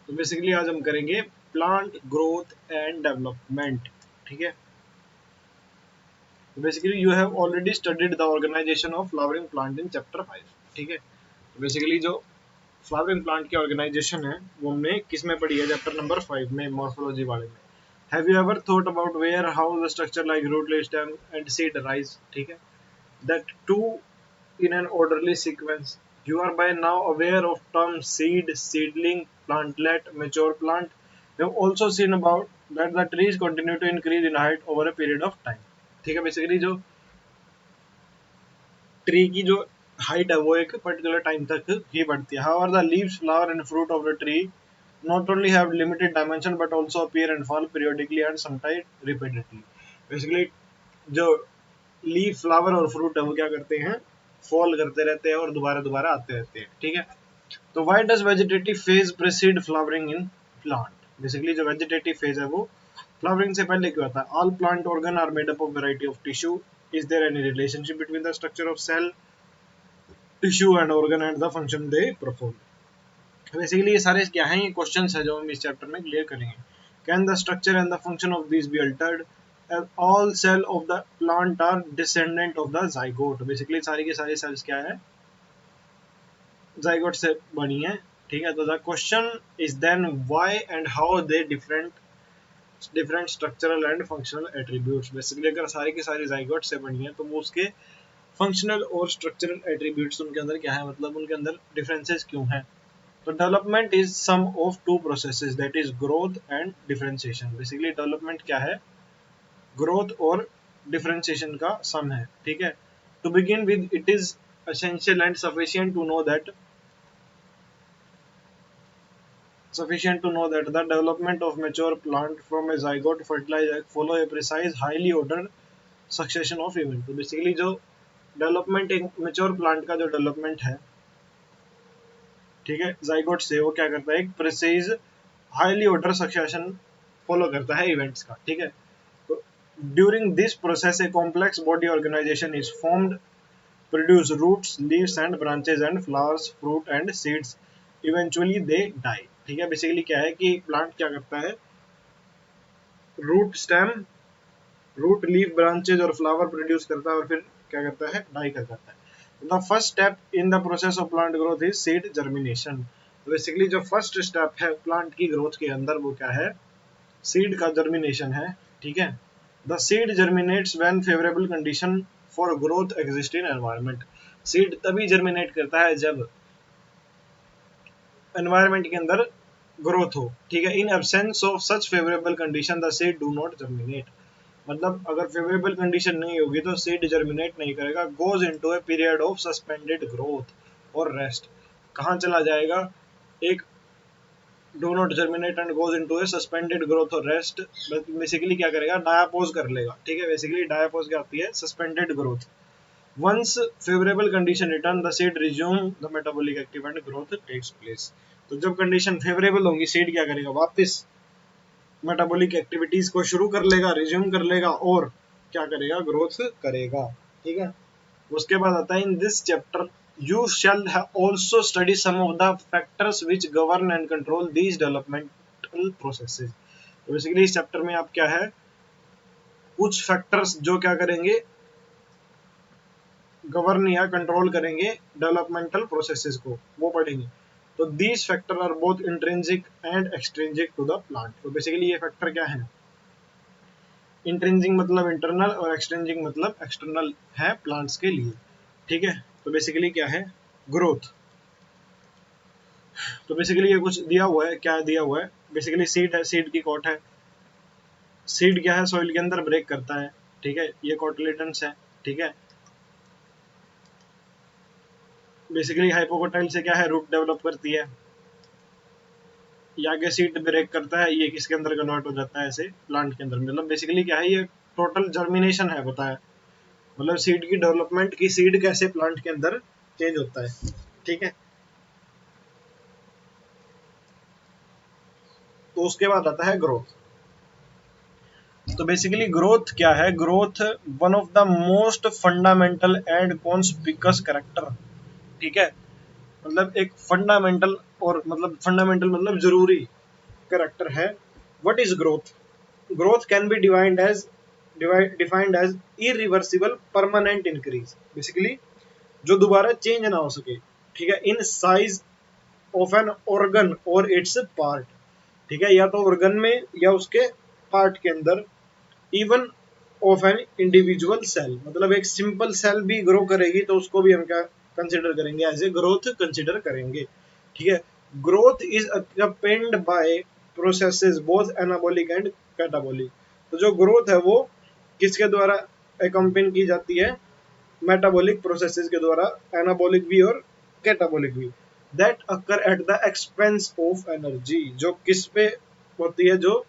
तो बेसिकली आज हम करेंगे प्लांट ग्रोथ एंड डेवलपमेंट। ठीक है, basically you have already studied the organisation of flowering plant in chapter 5। ठीक है, तो बेसिकली जो फ्लावरिंग प्लांट की ऑर्गेनाइजेशन है वो हमने किस में पढ़ी है, चैप्टर नंबर 5 में, मॉर्फोलॉजी वाले में। Have you ever thought about where how the structure like root, stem and seed rise? ठीक है, that to in an orderly sequence. You are by now aware of term seed, seedling, plantlet, mature plant. You have also seen about that the trees continue to increase in height over a period of time. ठीक है, basically जो tree की जो height है वो एक particular time तक ही बढ़ती है। However, the leaves, flower and fruit of the tree not only have limited dimension but also appear and fall periodically and sometimes repeatedly. Basically जो लीफ, फ्लावर और फ्रूट है वो क्या करते हैं, फॉल करते रहते हैं और दोबारा दोबारा आते रहते हैं। ठीक है, तो why does vegetative phase precede flowering in plant? Basically जो वेजिटेटिव फेज है वो फ्लावरिंग से पहले क्यों आता है? All plant organ are made up of variety of tissue. Is there any relationship between the structure of cell, tissue and organ and the function they perform? Basically ये सारे क्या हैं, ये क्वेश्चंस है जो हम इस चैप्टर में क्लियर करेंगे। Can the structure and the function of this be altered? All cell of the plant are descendant of the zygote. Basically सारी के सारी सेल्स क्या है, जाइगोट से बनी है। ठीक है, तो the question is then why and how they different structural and functional attributes. Basically अगर सारी की सारी जाइगोट से बनी है तो वो उसके फंक्शनल और स्ट्रक्चरल एट्रीब्यूट्स उनके अंदर क्या है, मतलब उनके अंदर डिफरेंसेस क्यों हैं। तो development is sum of two processes, that is growth and differentiation. Basically development क्या है, ग्रोथ और डिफरेंशिएशन का सम है। ठीक है, to begin with it is essential and sufficient to know that the development of mature plant from a zygote fertilized egg follow a precise highly ordered succession of event। तो basically जो development, एक mature plant का जो development है, ठीक है, zygote से, वो क्या करता है, एक precise highly order succession follow करता है इवेंट्स का। ठीक है, तो during this process a complex body organisation is formed, produce roots, leaves and branches and flowers, fruit and seeds, eventually they die. ठीक है, बेसिकली क्या है कि प्लांट क्या करता है, root, stem, root, leaf, branches और फ्लावर प्रोड्यूस करता है और फिर क्या करता है, डाई कर जाता है। The first step in the process of plant growth is seed germination. Basically जो फर्स्ट स्टेप है प्लांट की ग्रोथ के अंदर वो क्या है, सीड का जर्मिनेशन है। ठीक है, the seed germinates when favourable condition for growth exist in environment. Seed तभी जर्मिनेट करता है जब एनवायरनमेंट के अंदर ग्रोथ हो। ठीक है, in absence of such favourable condition the seed do not germinate. मतलब अगर फेवरेबल कंडीशन नहीं होगी तो सीड जर्मिनेट नहीं करेगा। Goes into A period of suspended growth और रेस्ट। कहाँ चला जाएगा, एक do not germinate and goes into A suspended growth और रेस्ट। बेसिकली क्या करेगा, डायापोज कर लेगा। ठीक है, बेसिकली डायापोज क्या होती है, suspended growth. Once favourable condition return the seed resume the metabolic active and growth takes place. तो जब कंडीशन फेवरेबल होगी सीड क्या करेगा, वापस मेटाबॉलिक एक्टिविटीज को शुरू कर लेगा, रिज्यूम कर लेगा और क्या करेगा, ग्रोथ करेगा। ठीक है, उसके बाद आता है in this chapter you shall also study some of the factors which govern and control these developmental processes. तो बेसिकली इस चैप्टर में आप क्या है, कुछ फैक्टर्स जो क्या करेंगे, गवर्न या कंट्रोल करेंगे डेवलपमेंटल प्रोसेसेस को, वो पढ़ेंगे। तो these factor are both intrinsic and extrinsic to the plant. तो बेसिकली ये फैक्टर क्या है, इंट्रिंसिक मतलब इंटरनल और एक्सट्रिंसिक मतलब एक्सटर्नल है प्लांट्स के लिए। ठीक है, तो बेसिकली क्या है, ग्रोथ। तो बेसिकली ये कुछ दिया हुआ है, क्या दिया हुआ है, बेसिकली सीड है, सीड की कॉट है। सीड क्या है, सॉइल के अंदर ब्रेक करता है। ठीक है, ये कॉटिलेडन्स है। ठीक है, बेसिकली हाइपोकोटाइल से क्या है, रूट डेवलप करती है। ये आगे सीड ब्रेक करता है, ये किसके अंदर कन्वर्ट हो जाता है, ऐसे प्लांट के अंदर। मतलब बेसिकली क्या है, ये टोटल जर्मिनेशन है बताया, मतलब सीड की डेवलपमेंट की, सीड कैसे प्लांट के अंदर चेंज होता है। ठीक है, तो उसके बाद आता है ग्रोथ। तो बेसिकली ग्रोथ क्या है, growth one of the most fundamental and conspicuous character. ठीक है, मतलब एक फंडामेंटल और मतलब फंडामेंटल मतलब जरूरी कैरेक्टर है। What is growth? Growth can be defined as irreversible permanent increase, basically जो दोबारा चेंज ना हो सके, ठीक है, in size of an organ और इट्स पार्ट, ठीक है, या तो ऑर्गन में या उसके पार्ट के अंदर, even of an individual cell, मतलब एक सिंपल सेल भी ग्रो करेगी तो उसको भी हम क्या कंसिडर करेंगे, एज ए ग्रोथ कंसिडर करेंगे, ठीक है। Growth is accompanied by processes both anabolic and catabolic. तो जो ग्रोथ है वो किसके द्वारा अकम्पेन की जाती है? मेटाबॉलिक प्रोसेसेस के द्वारा, एनाबॉलिक भी और कैटाबॉलिक भी। That occur at the expense of energy, जो किस पे होती है? जो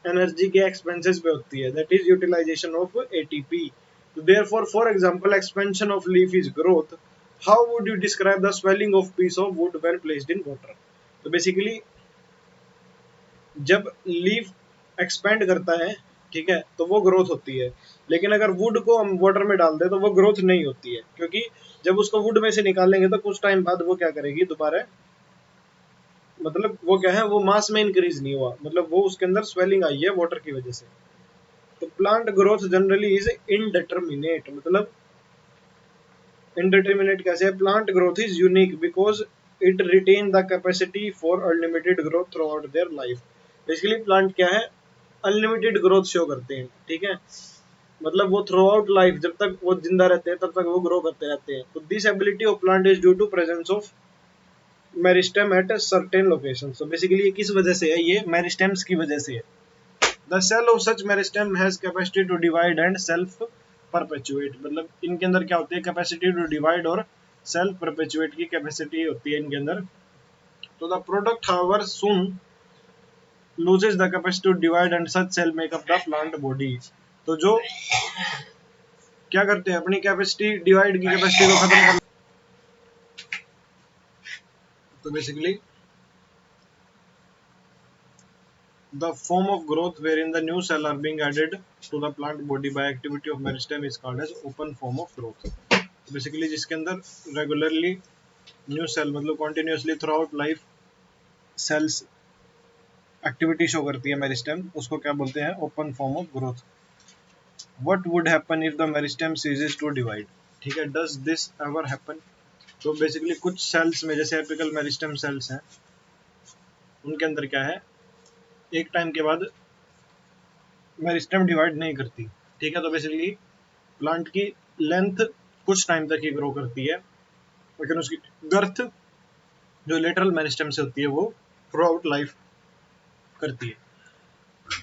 एनर्जी के एक्सपेंसेस पे होती है, that is utilization of ATP. तो therefore for example expansion of leaf is growth. How would you describe the swelling of piece of wood when placed in water? तो बेसिकली जब लीफ एक्सपेंड करता है, ठीक है, तो वो ग्रोथ होती है। लेकिन अगर वुड को हम वाटर में डाल दें तो वो ग्रोथ नहीं होती है, क्योंकि जब उसको वुड में से निकालेंगे तो कुछ टाइम बाद वो क्या करेगी दोबारा, मतलब वो क्या है, वो मास में इंक्रीज नहीं हुआ, मतलब वो उसके अंदर स्वेलिंग आई है वाटर की वजह से। तो plant growth generally is indeterminate, मतलब इनडिटर्मिनेट कैसे है? Plant growth is unique because it retain the capacity for unlimited growth throughout their life. Basically plant क्या है? अनलिमिटेड ग्रोथ शो करते हैं, ठीक है, मतलब वो थ्रू आउट लाइफ, जब तक वो जिंदा रहते हैं तब तक वो ग्रो करते रहते हैं। तो this ability of plant is due to presence of meristem at certain location. तो बेसिकली ये किस वजह से है? ये मेरिस्टेम्स की वजह से है। The cell of such meristem has capacity to divide and self perpetuate, मतलब इनके अंदर क्या होती है? कैपेसिटी टू डिवाइड और सेल्फ परपेचुएट की कैपेसिटी होती है इनके अंदर। तो the product however soon loses the capacity to divide and such cell make up the plant body। तो जो क्या करते हैं? अपनी कैपेसिटी, डिवाइड की कैपेसिटी को खत्म कर, तो basically the form of growth wherein the new cell are being added to the plant body by activity of meristem is called as open form of growth। तो बेसिकली जिसके अंदर regularly new cell, मतलब continuously throughout life cells activity show करती है meristem, उसको क्या बोलते हैं? Open form of growth. What would happen if the meristem ceases to divide, ठीक है, डज दिस एवर हैपन? तो बेसिकली कुछ सेल्स में, जैसे एपिकल मेरिस्टेम सेल्स हैं, उनके अंदर क्या है? एक टाइम के बाद मेरिस्टेम डिवाइड नहीं करती, ठीक है। तो बेसिकली प्लांट की लेंथ कुछ टाइम तक ही ग्रो करती है, लेकिन उसकी गर्थ जो लेटरल मेरिस्टेम से होती है वो थ्रू आउट लाइफ करती है।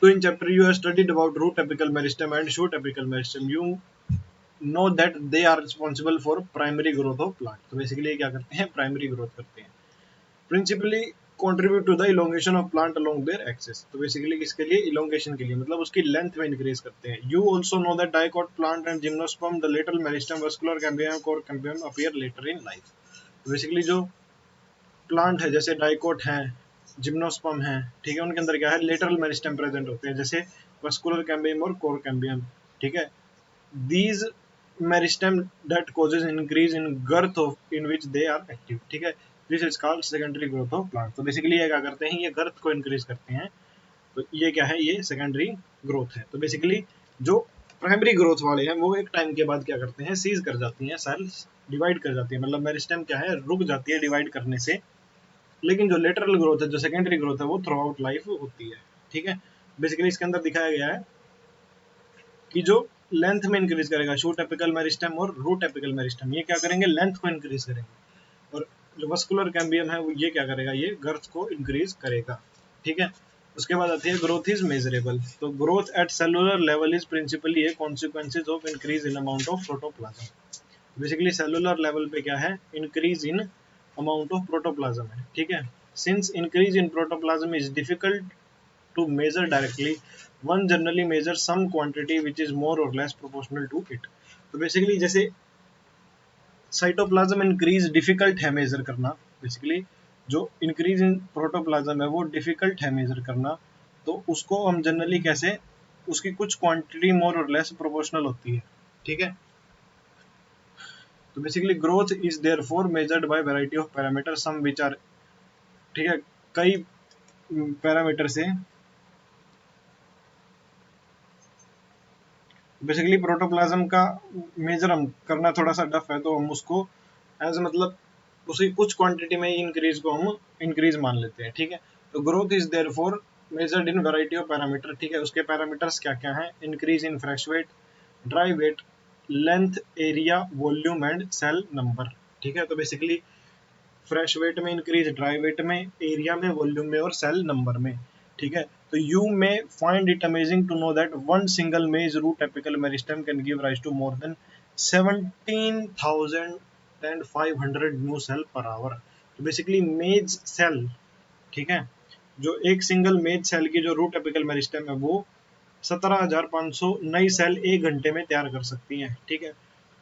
तो in chapter you have studied about root apical meristem and shoot apical meristem, you know that they are responsible for primary growth of plant. तो बेसिकली ये क्या करते हैं? प्राइमरी ग्रोथ करते हैं। Principally contribute to the elongation of plant along their axis। तो basically किसके लिए? इलोंगेशन के लिए, मतलब उसकी लेंथ में इंक्रीज करते हैं। You also know that dicot plant and gymnosperm the lateral meristem vascular cambium cork cambium appear later in life. तो बेसिकली जो प्लांट है, जैसे डाइकोट है, जिम्नोस्पर्म है, ठीक है, उनके अंदर क्या है? लेटरल मेरिस्टेम प्रेजेंट होते हैं, जैसे वस्कुलर कैम्बियम और कोर कैम्बियम, ठीक है। these meristem that causes increase in girth of in which they are active, ठीक है, this is called secondary growth of plant। तो बेसिकली ये क्या करते हैं? ये गर्थ को इंक्रीज करते हैं, तो ये क्या है? ये सेकेंडरी ग्रोथ है। तो बेसिकली जो प्राइमरी ग्रोथ वाले हैं वो एक टाइम के बाद क्या करते हैं? सीज कर जाती हैं, सेल्स डिवाइड कर जाती है, मतलब मेरिस्टेम क्या है? रुक जाती है डिवाइड करने से। लेकिन जो लेटरल ग्रोथ है, जो सेकेंडरी ग्रोथ है, वो थ्रू आउट लाइफ होती है, ठीक है। बेसिकली इसके अंदर दिखाया गया है कि जो लेंथ में इंक्रीज करेगा शूट एपिकल मेरिस्टेम और रूट एपिकल मेरिस्टेम, ये क्या करेंगे? लेंथ को इंक्रीज करेंगे। और जो वस्कुलर कैम्बियम है वो ये क्या करेगा? ये गर्थ को इंक्रीज करेगा, ठीक है। उसके बाद आती है ग्रोथ इज मेजरेबल। तो growth at cellular level is principally A consequences of increase in amount of protoplasm. Basically cellular level पे क्या है? Increase in amount of protoplasm है, ठीक है। Since increase in protoplasm is difficult to measure directly, one generally measures some quantity which is more or less proportional to it। तो basically जैसे cytoplasm increase difficult है major करना, basically जो increase in protoplasm है वो difficult है major करना, तो उसको हम जनरली कैसे? उसकी कुछ क्वांटिटी मोर और लेस प्रोपोर्शनल होती है, ठीक है। तो basically growth is therefore measured by variety of parameter some which are, ठीक है, कई पैरामीटर से बेसिकली प्रोटोप्लाज्म का मेजर हम करना थोड़ा सा टफ है, तो हम उसको एज मतलब उसी कुछ क्वांटिटी में इंक्रीज को हम इंक्रीज मान लेते हैं, ठीक है। तो growth is therefore measured in variety of parameter, ठीक है। उसके पैरामीटर्स क्या क्या हैं? Increase in fresh weight, dry weight, length, area, volume and cell number, ठीक है। तो बेसिकली फ्रेश वेट में इंक्रीज, ड्राई वेट में, एरिया में, वॉल्यूम में और सेल नंबर में, ठीक है। तो you may find it amazing to know that one single maize root apical meristem can give rise to more than 17,500 new cell per hour. तो basically maize cell, ठीक है, जो एक सिंगल मेज सेल की जो रूट एपिकल मेरिस्टेम है वो 17,500 नई सेल एक घंटे में तैयार कर सकती हैं, ठीक है।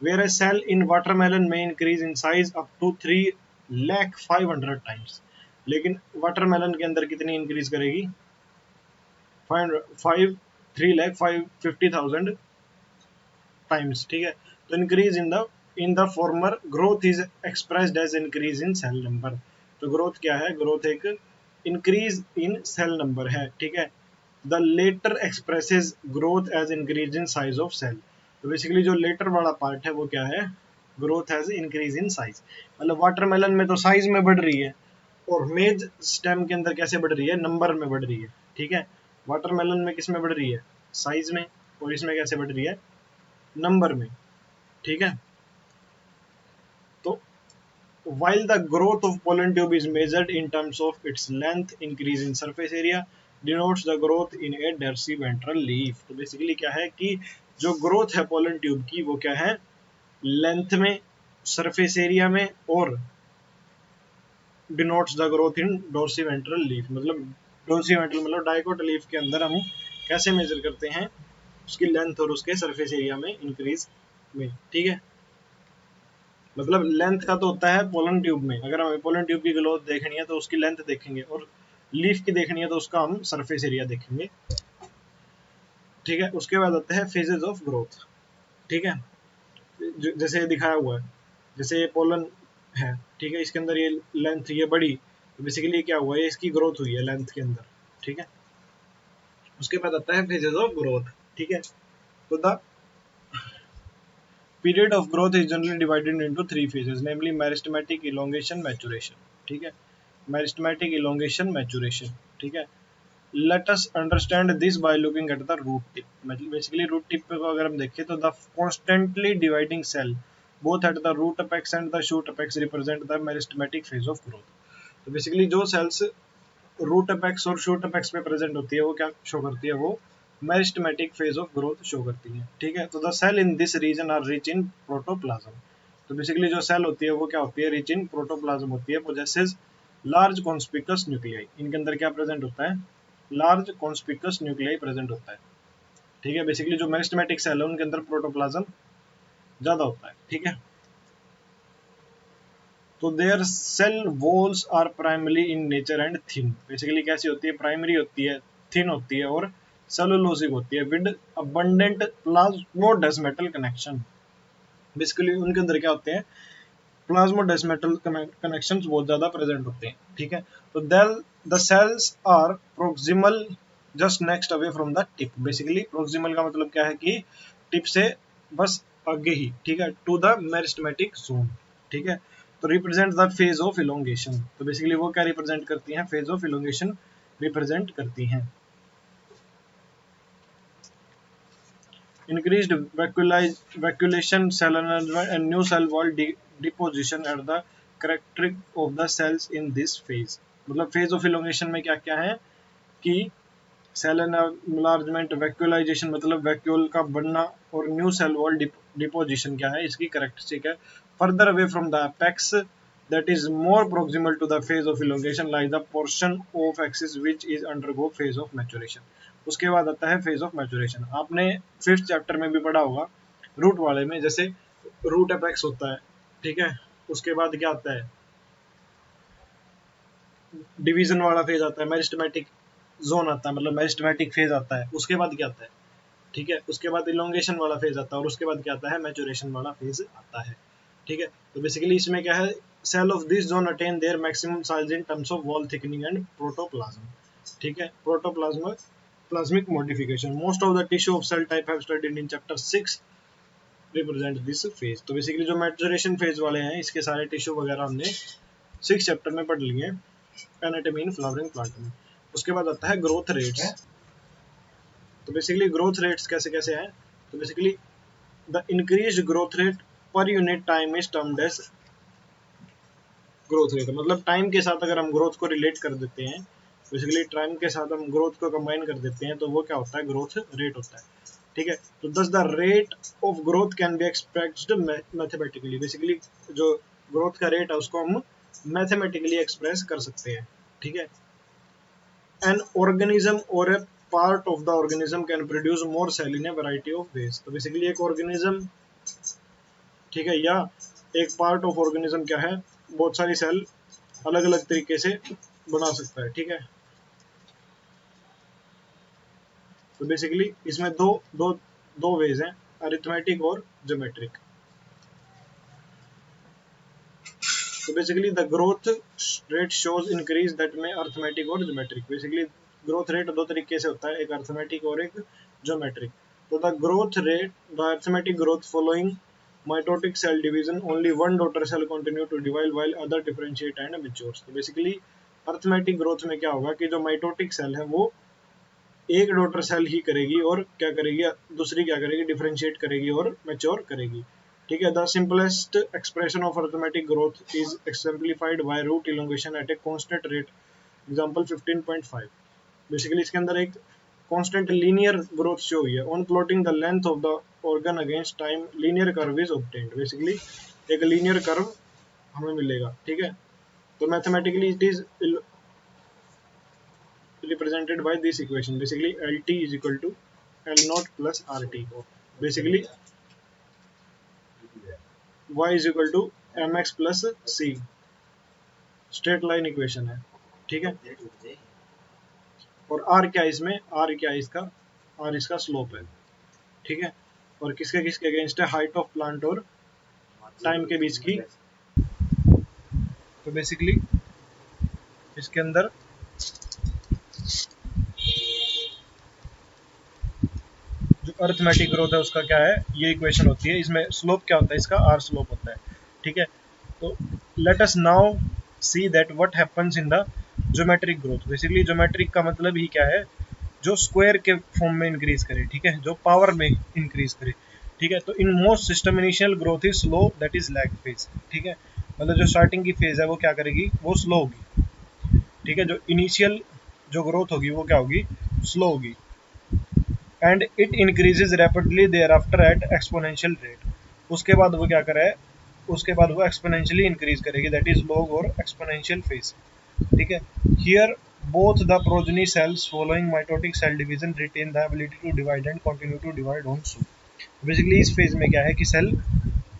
Where a cell in watermelon में increase in size up to 3,05,000 times, लेकिन वाटरमेलन के अंदर कितनी इंक्रीज करेगी? 3,50,000 टाइम्स, ठीक है। तो increase in the former growth is expressed as increase in cell number. तो ग्रोथ क्या है? ग्रोथ एक इंक्रीज इन सेल नंबर है, ठीक है। The latter expresses growth as increase in size of cell. तो बेसिकली जो लेटर वाला पार्ट है वो क्या है? Growth as increase in size. मतलब वाटरमेलन में तो साइज में बढ़ रही है, और मेज स्टेम के अंदर कैसे बढ़ रही है? नंबर में बढ़ रही है, ठीक है। वाटरमेलन में किस में बढ़ रही है? साइज में। और इसमें कैसे बढ़ रही है? नंबर में, ठीक है। तो while the growth of pollen tube is measured in terms of its length, increase in surface area denotes the growth in a dorsiventral leaf। तो बेसिकली क्या है कि जो ग्रोथ है पोलन ट्यूब की वो क्या है? लेंथ में, सरफेस एरिया में, और denotes the growth in dorsiventral leaf. मतलब डोर्सिवेंट्रल मतलब डाइकोट लीफ के अंदर हम कैसे मेजर करते हैं? उसकी लेंथ और उसके सरफेस एरिया में इंक्रीज में, ठीक है। मतलब लेंथ का तो होता है पोलन ट्यूब में, अगर हमें पोलन ट्यूब की ग्रोथ देखनी है तो उसकी लेंथ देखेंगे, और लीफ की देखनी है तो उसका हम सरफेस एरिया देखेंगे, ठीक है। उसके बाद आते हैं फेजेस ऑफ ग्रोथ, ठीक है। जैसे दिखाया हुआ है, जैसे ये पोलन है, ठीक है, इसके अंदर ये लेंथ ये बड़ी, तो बेसिकली क्या हुआ है? इसकी ग्रोथ हुई है लेंथ के अंदर, ठीक है। उसके बाद आता है फेजेस ऑफ ग्रोथ, ठीक है। तो the period of growth is generally divided into three phases, namely meristematic, elongation, maturation, ठीक है। meristematic, elongation, maturation, ठीक है। let us understand this by looking at the root tip। मतलब बेसिकली रूट टिप को अगर हम देखें तो the constantly dividing cell both at the root apex and the shoot apex represent the meristematic phase of growth। तो basically जो cells root apex और shoot apex पे प्रेजेंट होती है वो क्या शो करती है? वो meristematic phase of growth show करती है, ठीक है। तो the cell in this region are rich in protoplasm. तो बेसिकली जो सेल होती है वो क्या होती है? रिच इन प्रोटोप्लाज्म होती है। Possesses large conspicuous nuclei. इनके अंदर क्या प्रेजेंट होता है? लार्ज कॉन्स्पिकस न्यूक्लियाई प्रेजेंट होता है, ठीक है। बेसिकली जो मेरिस्टेमेटिक सेल है उनके अंदर प्रोटोप्लाज्म ज्यादा होता है, ठीक है। तो their cell walls are primary in nature and thin. Basically कैसी होती है? प्राइमरी होती है, थिन होती है और सेलुलोसिक होती है, with abundant plasmodesmatal connection. Basically उनके अंदर क्या होते हैं? प्लाज्मोडेस्मेटल कनेक्शंस बहुत ज्यादा प्रेजेंट होते हैं, ठीक है। तो the cells are proximal just next away from the tip. Basically proximal का मतलब क्या है? कि टिप से बस आगे ही, ठीक है, टू द मेरिस्टेमेटिक जोन, ठीक है। तो represent the phase of elongation. तो बेसिकली वो क्या रिप्रेजेंट करती हैं? फेज ऑफ इलोंगेशन रिप्रेजेंट करती हैं। increased vacuolation, cell enlargement, and new cell wall deposition are the characteristic of the cells in this phase। मतलब phase of elongation में क्या क्या है? कि सेल एनलार्जमेंट, वैक्यूलाइजेशन मतलब वैक्यूल का बनना, और न्यू सेल वॉल डिपोजिशन क्या है? इसकी करेक्टरिस्टिक है। Further away from the apex that is more proximal to the phase of elongation lies the portion of axis which is undergo phase of maturation। उसके बाद आता है phase of maturation। आपने 5th chapter में भी पढ़ा होगा रूट वाले में, जैसे रूट अपेक्स होता है, ठीक है। उसके बाद क्या आता है? डिवीजन वाला फेज आता है, मेरिस्टेमेटिक जोन आता है, मतलब मेरिस्टेमेटिक फेज आता है। उसके बाद क्या आता है? ठीक है, उसके बाद इलोंगेशन वाला फेज आता है, और उसके बाद क्या आता है? मैचुरेशन वाला फेज आता है, ठीक है। तो बेसिकली इसमें क्या है? Cell of this zone attain their maximum size in terms of wall thickening and protoplasm. ठीक है, protoplasmic modification. Most of the tissue of cell type have studied in chapter 6 represent this phase. तो basically जो maturation phase वाले हैं इसके सारे tissue वगैरह हमने 6 चैप्टर में पढ़ लिए एनाटॉमी इन फ्लावरिंग प्लांट में। उसके बाद आता है ग्रोथ रेट्स। तो बेसिकली ग्रोथ रेट्स कैसे कैसे हैं, तो basically the increased growth rate per unit time is termed as growth rate. मतलब टाइम के साथ अगर हम ग्रोथ को रिलेट कर देते हैं, बेसिकली टाइम के साथ हम ग्रोथ को कंबाइन कर देते हैं, तो वो क्या होता है, ग्रोथ रेट होता है। ठीक है, तो दस the rate of growth can be expressed mathematically. Basically जो ग्रोथ का रेट है उसको हम मैथमेटिकली एक्सप्रेस कर सकते हैं। ठीक है, एन ऑर्गेनिज्म और a part of the organism can produce more cell in a variety of ways. तो बेसिकली एक ऑर्गेनिज्म, ठीक है, या एक पार्ट ऑफ ऑर्गेनिज्म क्या है, बहुत सारी सेल अलग अलग तरीके से बना सकता है। ठीक है, तो बेसिकली इसमें दो दो दो वेज हैं, अरिथमेटिक और ज्योमेट्रिक। तो basically the growth rate shows increase that में अरिथमेटिक और ज्योमेट्रिक। बेसिकली ग्रोथ रेट दो तरीके से होता है, एक अरिथमेटिक और एक ज्योमेट्रिक। तो the growth rate, the arithmetic growth following mitotic cell division, only one daughter cell continue to divide while other differentiate and matures। तो बेसिकली अरिथमेटिक ग्रोथ में क्या होगा कि जो माइटोटिक सेल है वो एक डॉटर सेल ही करेगी और क्या करेगी, दूसरी क्या करेगी, डिफरेंशिएट करेगी और मैच्योर करेगी। ठीक है, the simplest expression of arithmetic growth is exemplified by root elongation at a constant rate, example 15.5। Basically इसके अंदर एक कांस्टेंट लीनियर ग्रोथ शो हुई है। On plotting the length of the organ against time linear curve is obtained. Basically एक linear curve हमें मिलेगा। ठीक है, तो mathematically it is represented by this equation, basically LT is equal to L naught plus RT। basically Y is equal to mx plus c, straight line equation है। ठीक है, और R क्या है इसमें, R क्या है इसका, R इसका स्लोप है। ठीक है, और किसके किसके अगेंस्ट है, हाइट ऑफ प्लांट और टाइम के बीच की। तो बेसिकली इसके अंदर जो अरिथमेटिक ग्रोथ है उसका क्या है, ये इक्वेशन होती है। इसमें स्लोप क्या होता है, इसका आर स्लोप होता है। ठीक है, तो let us now see that what happens in the geometric growth. Basically geometric का मतलब ही क्या है, जो स्क्वायर के फॉर्म में इंक्रीज करे। ठीक है, जो पावर में इंक्रीज करे। ठीक है, तो in most system initial growth is slow, that is lag phase. ठीक है, मतलब जो स्टार्टिंग की फेज है वो क्या करेगी, वो स्लो होगी। ठीक है, जो इनिशियल जो ग्रोथ होगी वो क्या होगी, स्लो होगी। And it increases rapidly thereafter at exponential rate. उसके बाद वो क्या करे, उसके बाद वो एक्सपोनेंशियली इंक्रीज करेगी, दैट इज लॉग और एक्सपोनेंशियल फेज। ठीक है, here both the progeny cells following mitotic cell division retain the ability to divide and continue to divide also. Basically इस फेज में क्या है कि सेल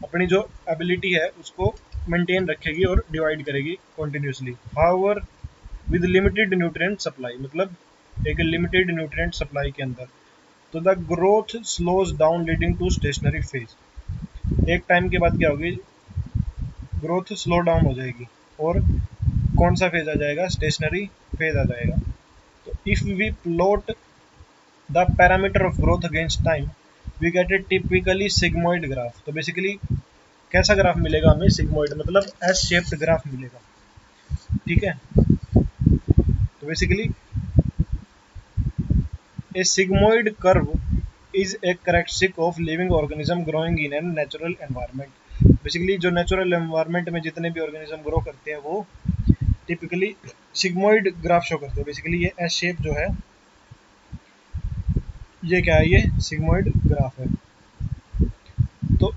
अपनी जो एबिलिटी है उसको मेंटेन रखेगी और डिवाइड करेगी continuously, however with limited nutrient supply. मतलब एक लिमिटेड न्यूट्रिएंट सप्लाई के अंदर। तो the growth slows down leading to stationary phase. एक टाइम के बाद क्या होगी, ग्रोथ स्लो डाउन हो जाएगी और कौन सा फेज आ जाएगा, स्टेशनरी फेज आ जाएगा। तो if we plot the parameter of growth against time we get a typically sigmoid graph. तो बेसिकली कैसा ग्राफ मिलेगा हमें, सिग्मोइड मतलब एस शेप्ड ग्राफ मिलेगा। ठीक है, तो basically A sigmoid curve is a characteristic of living organism growing in a natural environment। Basically जो नेचुरल एनवायरनमेंट में जितने भी ऑर्गेनिज्म ग्रो करते हैं वो टिपिकली सिग्मोइड ग्राफ शो करते हैं। बेसिकली ये एस शेप जो है, ये क्या है, ये सिग्मोइड ग्राफ है। तो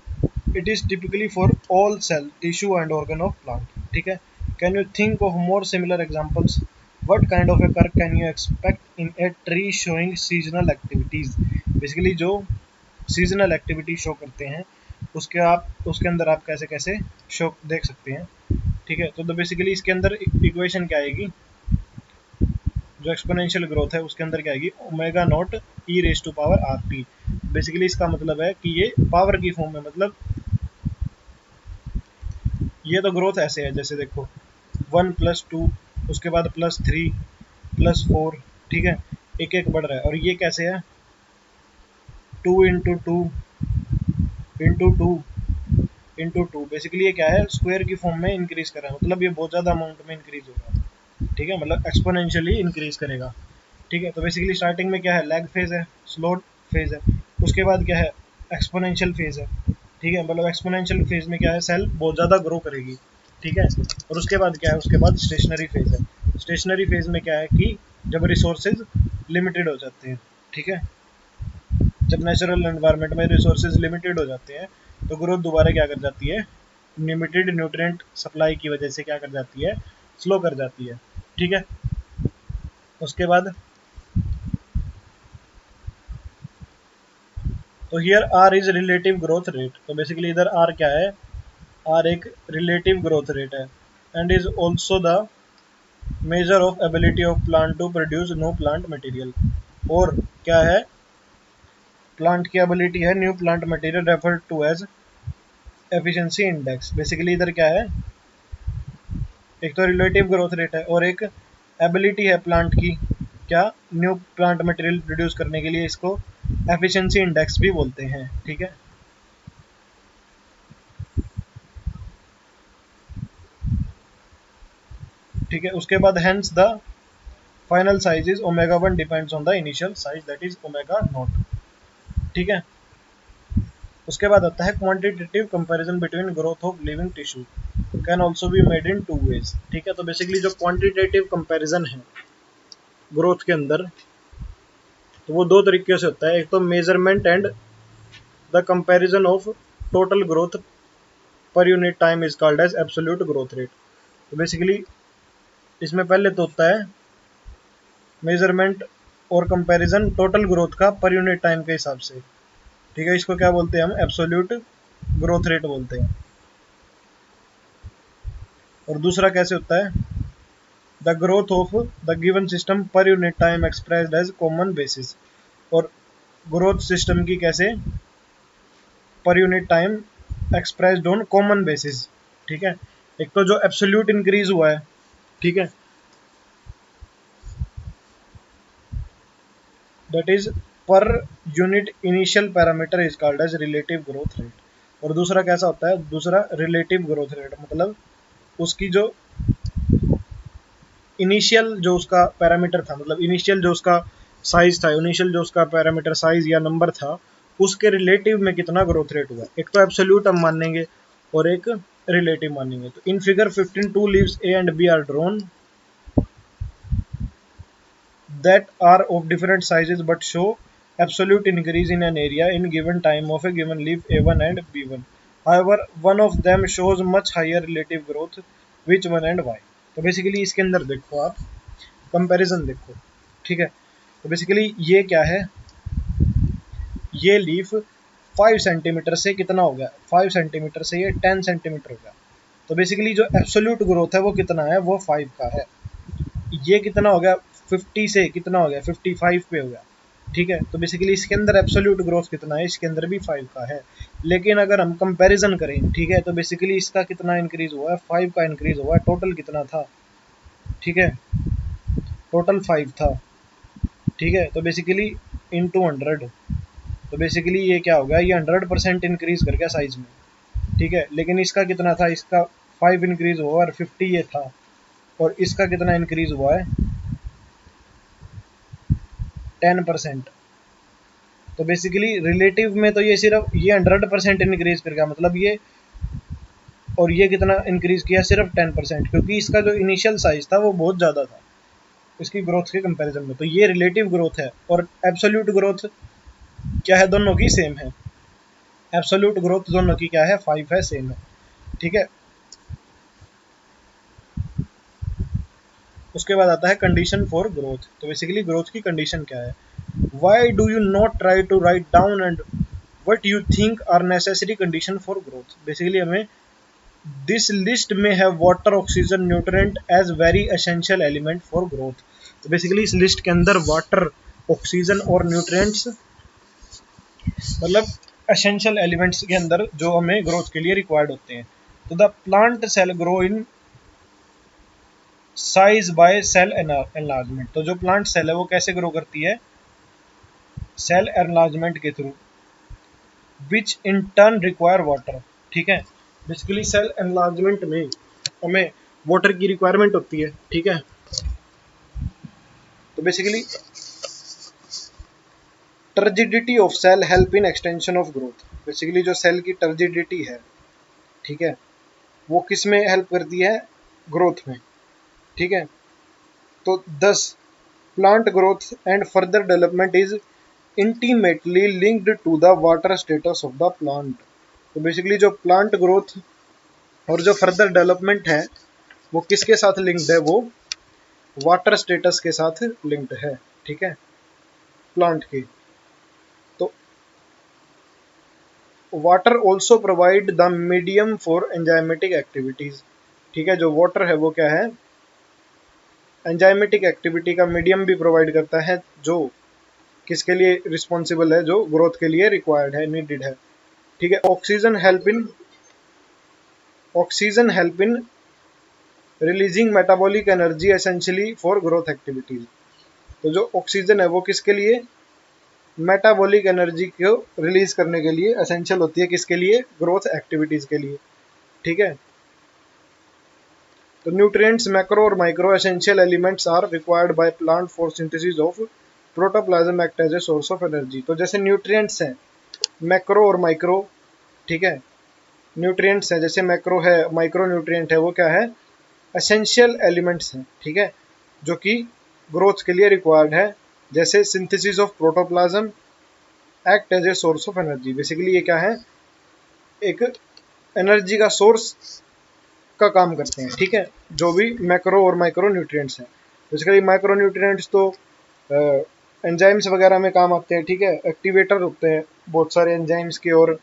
it is typically for all cell tissue and organ of plant. ठीक है, can you think of more similar examples, what kind of a curve can you expect in a tree showing seasonal activities. Basically जो seasonal activity show करते हैं उसके अंदर आप कैसे कैसे शो देख सकते हैं। ठीक है, तो बेसिकली इसके अंदर इक्वेशन क्या आएगी, जो एक्सपोनेंशियल ग्रोथ है उसके अंदर क्या आएगी, omega nought e raise to power r t. Basically इसका मतलब है कि ये पावर की फॉर्म में, मतलब ये तो ग्रोथ ऐसे है, जैसे देखो 1 + 2, उसके बाद +3 +4, ठीक है, एक एक बढ़ रहा है। और ये कैसे है, 2 × 2 × 2 बेसिकली ये क्या है, स्क्वायर की फॉर्म में इंक्रीज कर रहा है, मतलब ये बहुत ज़्यादा अमाउंट में इंक्रीज होगा, ठीक है, मतलब एक्सपोनेंशियली इंक्रीज करेगा, ठीक है। तो बेसिकली स्टार्टिंग में क्या है, लैग फेज है, स्लो फेज है, उसके बाद क्या है, एक्सपोनेंशियल फेज है, ठीक है, मतलब एक्सपोनेंशियल फेज में क्या है, सेल बहुत ज़्यादा ग्रो करेगी, ठीक है। और उसके बाद क्या है, उसके बाद स्टेशनरी फेज है। स्टेशनरी फेज में क्या है कि जब रिसोर्सेज लिमिटेड हो जाते हैं, ठीक है, जब नेचुरल एनवायरनमेंट में रिसोर्सेज लिमिटेड हो जाते हैं तो ग्रोथ दोबारा क्या कर जाती है, लिमिटेड न्यूट्रिएंट सप्लाई की वजह से क्या कर जाती है, स्लो कर जाती है, ठीक है। उसके बाद तो here r is relative growth rate, तो बेसिकली इधर आर क्या है, आर एक रिलेटिव ग्रोथ रेट है, and is also the measure of ability of plant to produce new plant material. और क्या है, प्लांट की एबिलिटी है new plant material refer to as efficiency index. Basically इधर क्या है, एक तो रिलेटिव ग्रोथ रेट है और एक एबिलिटी है प्लांट की, क्या, न्यू प्लांट मटेरियल प्रोड्यूस करने के लिए, इसको एफिशिएंसी इंडेक्स भी बोलते हैं, ठीक है। ठीक है, उसके बाद hence the final size is omega 1 depends on the initial size that is omega 0, ठीक है। उसके बाद आता है quantitative comparison between growth of living tissue can also be made in 2 ways, ठीक है। तो बेसिकली जो क्वांटिटेटिव कंपैरिजन है ग्रोथ के अंदर, तो वो दो तरीके से होता है, एक तो measurement and the comparison of total growth per unit time is called as absolute growth rate. तो बेसिकली इसमें पहले तो होता है मेजरमेंट और कंपैरिजन टोटल ग्रोथ का पर यूनिट टाइम के हिसाब से, ठीक है, इसको क्या बोलते हैं हम, एब्सोल्यूट ग्रोथ रेट बोलते हैं। और दूसरा कैसे होता है, the growth of the given system per unit time expressed as common basis. और ग्रोथ सिस्टम की कैसे, per unit time expressed on common basis, ठीक है। एक तो जो एब्सोल्यूट इंक्रीज हुआ है, ठीक है, that is per unit initial parameter is called as relative growth rate. और दूसरा कैसा होता है, दूसरा रिलेटिव ग्रोथ रेट, मतलब उसकी जो इनिशियल जो उसका पैरामीटर था, मतलब इनिशियल जो उसका साइज था, इनिशियल जो उसका पैरामीटर साइज या नंबर था, उसके रिलेटिव में कितना ग्रोथ रेट हुआ। एक तो एब्सोल्यूट हम मानेंगे और एक रिलेटिव मानेंगे। तो in figure 15 2 leaves A and B are drawn that are of different sizes but show absolute increase in an area in given time of a given leaf A1 and B1. However, one of them shows much higher relative growth. Which one and why? तो basically इसके अंदर देखो आप, comparison देखो, ठीक है। तो basically ये क्या है, ये लीफ 5 सेंटीमीटर से कितना हो गया, 5 सेंटीमीटर से ये 10 सेंटीमीटर हो गया। तो बेसिकली जो एब्सोल्यूट ग्रोथ है वो कितना है, वो 5 का है। ये कितना हो गया, 50 से कितना हो गया, 55 पे हो गया, ठीक है। तो बेसिकली इसके अंदर एब्सोल्यूट ग्रोथ कितना है, इसके अंदर भी 5 का है। लेकिन अगर हम कंपैरिजन करें, ठीक है, तो बेसिकली इसका कितना इंक्रीज हुआ है, 5 का इंक्रीज हुआ है। टोटल कितना था, ठीक है, टोटल 5 था, ठीक है। तो बेसिकली इंटू 100, तो बेसिकली ये क्या हो गया, ये 100% इंक्रीज कर गया साइज में, ठीक है। लेकिन इसका कितना था, इसका 5 इंक्रीज हुआ और 50 ये था। और इसका कितना इंक्रीज हुआ है, 10%। तो बेसिकली रिलेटिव में तो ये सिर्फ ये 100% इंक्रीज कर गया, मतलब ये, और ये कितना इंक्रीज किया, सिर्फ 10%, क्योंकि इसका जो इनिशियल साइज था वो बहुत ज़्यादा था इसकी ग्रोथ के कंपैरिजन में। तो ये रिलेटिव ग्रोथ है। और एब्सोल्यूट ग्रोथ क्या है, दोनों की सेम है। एब्सोल्यूट ग्रोथ दोनों की क्या है, 5 है, सेम है, ठीक है। उसके बाद आता है कंडीशन फॉर ग्रोथ। तो बेसिकली ग्रोथ की कंडीशन क्या है, why do you not try to write down and what you think are necessary condition for growth. Basically हमें दिस लिस्ट में है water, oxygen, nutrient as very essential element for growth. तो basically इस list के अंदर water, oxygen और nutrients, मतलब essential elements के अंदर जो हमें ग्रोथ के लिए रिक्वायर्ड होते हैं। तो the plant cell grow in size by cell enlargement. तो जो प्लांट सेल है वो कैसे ग्रो करती है? सेल एनलार्जमेंट के through, which in turn require water. ठीक है, बेसिकली सेल एनलार्जमेंट में हमें वाटर की रिक्वायरमेंट होती है। ठीक है, तो basically turgidity of cell help in extension of growth. Basically जो सेल की टर्जिडिटी है, ठीक है, वो किस में हेल्प करती है? ग्रोथ में। ठीक है, तो 10 plant growth and further development is intimately linked to the water status of the plant. तो बेसिकली जो प्लांट ग्रोथ और जो फर्दर डेवलपमेंट है वो किसके साथ लिंक्ड है? वो वाटर स्टेटस के साथ लिंक्ड है। ठीक है, प्लांट के। तो water also provide the medium for enzymatic activities. ठीक है, जो वाटर है वो क्या है? एंजाइमेटिक एक्टिविटी का मीडियम भी प्रोवाइड करता है, जो किसके लिए रिस्पॉन्सिबल है? जो ग्रोथ के लिए रिक्वायर्ड है, नीडेड है। ठीक है, oxygen help in releasing metabolic energy essentially for growth activities. तो जो ऑक्सीजन है वो किसके लिए? मेटाबॉलिक एनर्जी को रिलीज करने के लिए एसेंशियल होती है। किसके लिए? ग्रोथ एक्टिविटीज के लिए। ठीक है, तो न्यूट्रिएंट्स, मैक्रो और micro essential elements are required by plant for synthesis of protoplasm act as a source of energy. तो जैसे न्यूट्रिएंट्स हैं मैक्रो और माइक्रो, ठीक है, न्यूट्रिएंट्स हैं जैसे मैक्रो है, माइक्रो न्यूट्रिएंट है, वो क्या है? एसेंशियल एलिमेंट्स हैं। ठीक है, जो कि ग्रोथ के लिए रिक्वायर्ड है, जैसे synthesis of protoplasm act as a source of energy. Basically ये क्या है? एक एनर्जी का सोर्स का काम करते हैं। ठीक है, जो भी मैक्रो और माइक्रो न्यूट्रिएंट्स हैं। बेसिकली माइक्रो न्यूट्रिएंट्स तो एंजाइम्स वगैरह में काम आते हैं। ठीक है, एक्टिवेटर होते हैं बहुत सारे एंजाइम्स के और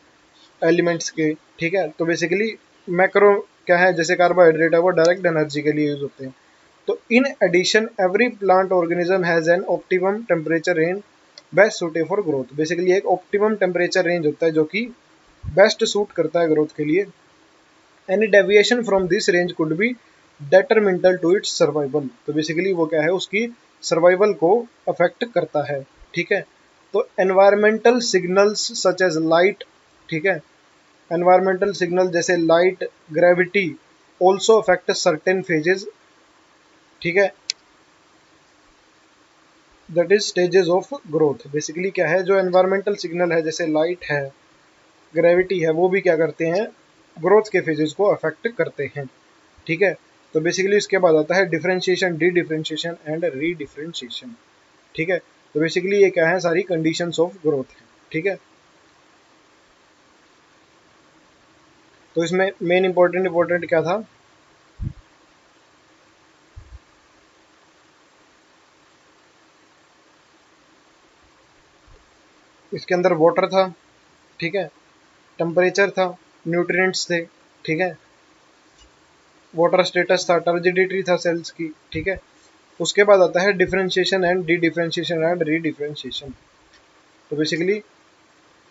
एलिमेंट्स के। ठीक है, तो बेसिकली मैक्रो क्या है? जैसे कार्बोहाइड्रेट है वो डायरेक्ट एनर्जी के लिए यूज होते हैं। तो in addition every plant organism has an optimum temperature range best suited for growth. Basically एक ऑप्टिमम टेम्परेचर रेंज होता है जो कि बेस्ट सूट करता है ग्रोथ के लिए। Any deviation from this range could be detrimental to its survival. तो बेसिकली वो क्या है? उसकी सर्वाइवल को अफेक्ट करता है। ठीक है, तो environmental signals such as light, ठीक है, एनवायरमेंटल सिग्नल जैसे light, gravity also affect certain phases. ठीक है, that is stages of growth. Basically क्या है? जो एनवायरमेंटल सिग्नल है जैसे लाइट है, ग्रेविटी है, वो भी क्या करते हैं? ग्रोथ के फेजेस को अफेक्ट करते हैं। ठीक है, तो बेसिकली इसके बाद आता है डिफरेंशिएशन, डी डिफरेंशिएशन एंड री डिफरेंशिएशन। ठीक है, तो बेसिकली ये क्या है? सारी कंडीशंस ऑफ ग्रोथ है। ठीक है, तो इसमें मेन इंपॉर्टेंट क्या था? इसके अंदर वाटर था, ठीक है, टेम्परेचर था, न्यूट्रिएंट्स थे, ठीक है, वाटर स्टेटस था, टर्जिडिटी था सेल्स की। ठीक है, उसके बाद आता है differentiation and dedifferentiation and redifferentiation. तो basically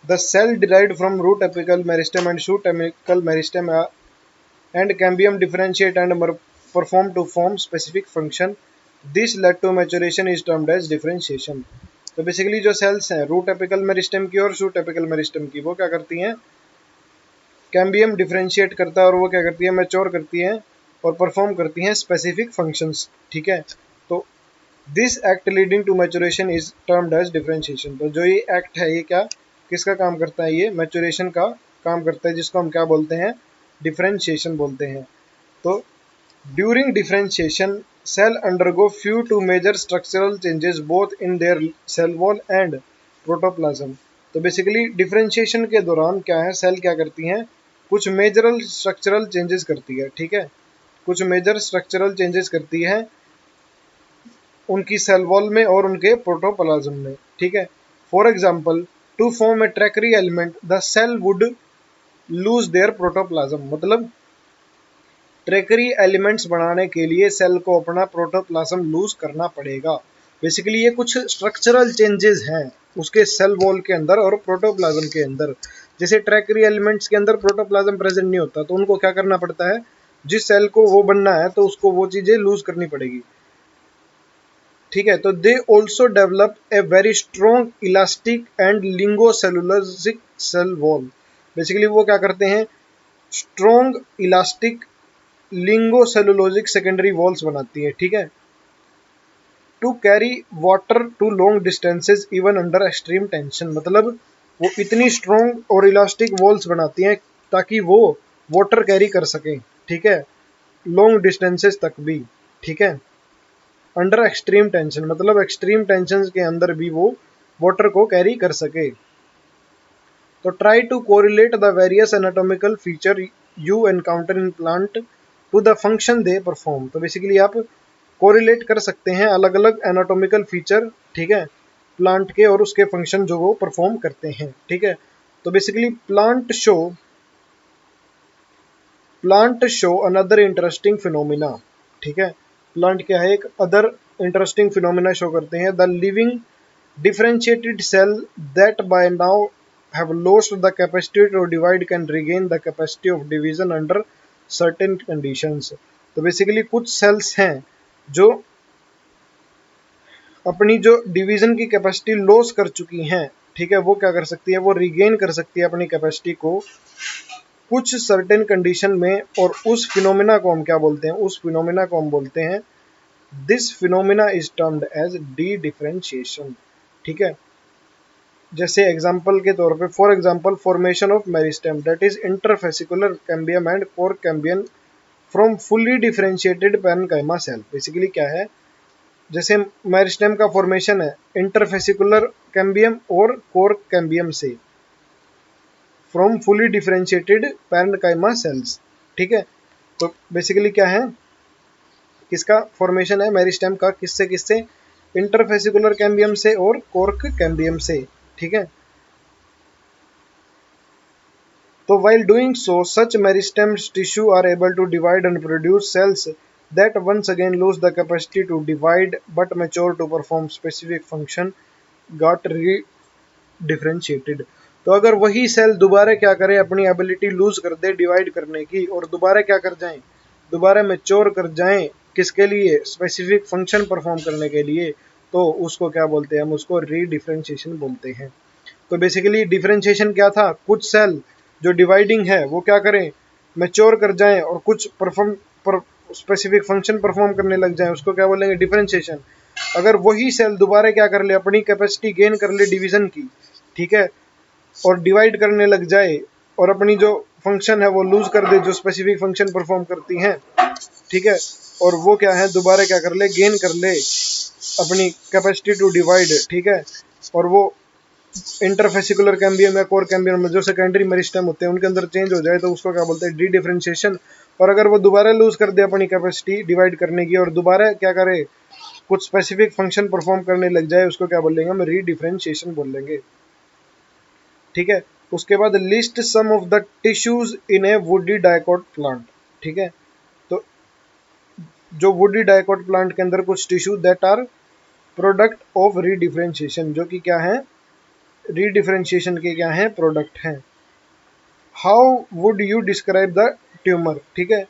the cell derived from root apical meristem and shoot apical meristem and cambium differentiate and perform to form specific function. This led to maturation is termed as differentiation. तो basically जो sales हैं root apical meristem की और shoot apical meristem की, वो क्या करती हैं? कैम्बियम डिफरेंशिएट करता है और वो क्या करती है? मैच्योर करती हैं और परफॉर्म करती हैं स्पेसिफिक फंक्शंस। ठीक है, तो this act leading to maturation is termed as differentiation. तो जो ये एक्ट है ये क्या किसका काम करता है? ये मैचुरेशन का काम करता है, जिसको हम क्या बोलते हैं? डिफरेंशिएशन बोलते हैं। तो during differentiation cell undergo few to major structural changes both in their cell wall and protoplasm. तो बेसिकली डिफरेंशिएशन के दौरान क्या है? सेल क्या करती हैं? कुछ मेजरल स्ट्रक्चरल चेंजेस करती है। ठीक है, कुछ मेजर स्ट्रक्चरल चेंजेस करती है उनकी सेल वॉल में और उनके प्रोटोप्लाज्म में। ठीक है, for example to form a tracheary element the cell would lose their protoplasm. मतलब ट्रैकरी एलिमेंट्स बनाने के लिए सेल को अपना प्रोटोप्लाज्म लूज करना पड़ेगा। बेसिकली ये कुछ स्ट्रक्चरल चेंजेस हैं उसके सेल वॉल के अंदर और प्रोटोप्लाज्म के अंदर। जैसे ट्रैकरी एलिमेंट्स के अंदर प्रोटोप्लाज्म प्रेजेंट नहीं होता तो उनको क्या करना पड़ता है? जिस सेल को वो बनना है तो उसको वो चीजें लूज करनी पड़ेगी, ठीक है। तो they also develop a very strong elastic and lignocellulosic cell wall. Basically वो क्या करते हैं, strong elastic lignocellulosic secondary walls बनाती है, ठीक है। To carry water to long distances even under extreme tension, मतलब वो इतनी स्ट्रॉन्ग और इलास्टिक वॉल्स बनाती हैं ताकि वो वाटर कैरी कर सकें, ठीक है, लॉन्ग डिस्टेंसेज तक भी, ठीक है। अंडर एक्सट्रीम टेंशन मतलब एक्सट्रीम टेंशन के अंदर भी वो वाटर को कैरी कर सके। तो try to correlate the various anatomical feature you encounter in plant to the function they perform. तो बेसिकली आप कोरिलेट कर सकते हैं अलग अलग एनाटॉमिकल फीचर, ठीक है, प्लांट के और उसके फंक्शन जो वो परफॉर्म करते हैं, ठीक है। तो basically plant show another interesting phenomena, ठीक है। प्लांट क्या है, एक अदर इंटरेस्टिंग फिनोमिना शो करते हैं। The living differentiated cell that by now have lost the capacity to divide can regain the capacity of division under certain conditions। तो बेसिकली कुछ सेल्स हैं जो अपनी जो डिवीजन की कैपेसिटी लॉस कर चुकी हैं, ठीक है, वो क्या कर सकती है, वो रिगेन कर सकती है अपनी कैपेसिटी को कुछ सर्टेन कंडीशन में। और उस फिनोमिना को हम क्या बोलते हैं, उस फिनोमिना को हम बोलते हैं, this phenomena is termed as dedifferentiation, ठीक है। जैसे एग्जाम्पल के तौर पे, for example formation of meristem that is interfascicular cambium and cork cambium from fully differentiated parenchyma cell. Basically क्या है, जैसे मेरिस्टेम का फॉर्मेशन है इंटरफेसिकुलर कैम्बियम और कोर कैम्बियम से, from fully differentiated parenchyma cells, ठीक है। तो बेसिकली क्या है, किसका फॉर्मेशन है मेरिस्टेम का, किससे किससे, इंटरफेसिकुलर कैम्बियम से और कोर्क कैम्बियम से, ठीक है। तो while doing so, such meristem tissue are able to divide and produce cells that once again lose the capacity to divide but mature to perform specific function got redifferentiated। तो अगर वही cell दोबारा क्या करे, अपनी एबिलिटी लूज कर they divide करने की और दोबारा क्या कर जाएं, दोबारा मेच्योर कर जाएं, किसके लिए, स्पेसिफिक फंक्शन परफॉर्म करने के लिए, तो उसको क्या बोलते हैं, हम उसको रीडिफरेंशिएशन बोलते हैं। तो बेसिकली डिफरेंशिएशन क्या था, कुछ सेल जो डिवाइडिंग है वो क्या करें, मेच्योर कर जाएं और कुछ स्पेसिफिक फंक्शन परफॉर्म करने लग जाएं, उसको क्या बोलेंगे, डिफरेंशिएशन। अगर वही सेल दोबारा क्या कर ले, अपनी कैपेसिटी गेन कर ले डिवीजन की, ठीक है, और डिवाइड करने लग जाए और अपनी जो फंक्शन है वो लूज कर दे, जो स्पेसिफिक फंक्शन परफॉर्म करती हैं, ठीक है, और वो क्या है दोबारा क्या कर ले, गेन कर ले अपनी कैपेसिटी टू डिवाइड, ठीक है, और वो इंटरफेसिकुलर कैम्बियम या कोर कैम्बियम में जो सेकेंडरी मेरिस्टेम होते हैं उनके अंदर चेंज हो जाए तो उसको क्या बोलते हैं, डी डिफरेंशिएशन। और अगर वो दोबारा लूज कर दे अपनी कैपेसिटी डिवाइड करने की और दोबारा क्या करे, कुछ स्पेसिफिक फंक्शन परफॉर्म करने लग जाए, उसको क्या बोलेंगे, हम री डिफरेंशिएशन बोल लेंगे, ठीक है। उसके बाद list some of the tissues in a woody dicot plant, ठीक है। तो जो वुडी डाइकोट प्लांट के अंदर कुछ tissue that are product of redifferentiation, जो कि क्या है, रीडिफरेंशिएशन के क्या हैं, प्रोडक्ट हैं। How would you describe the tumour, ठीक है,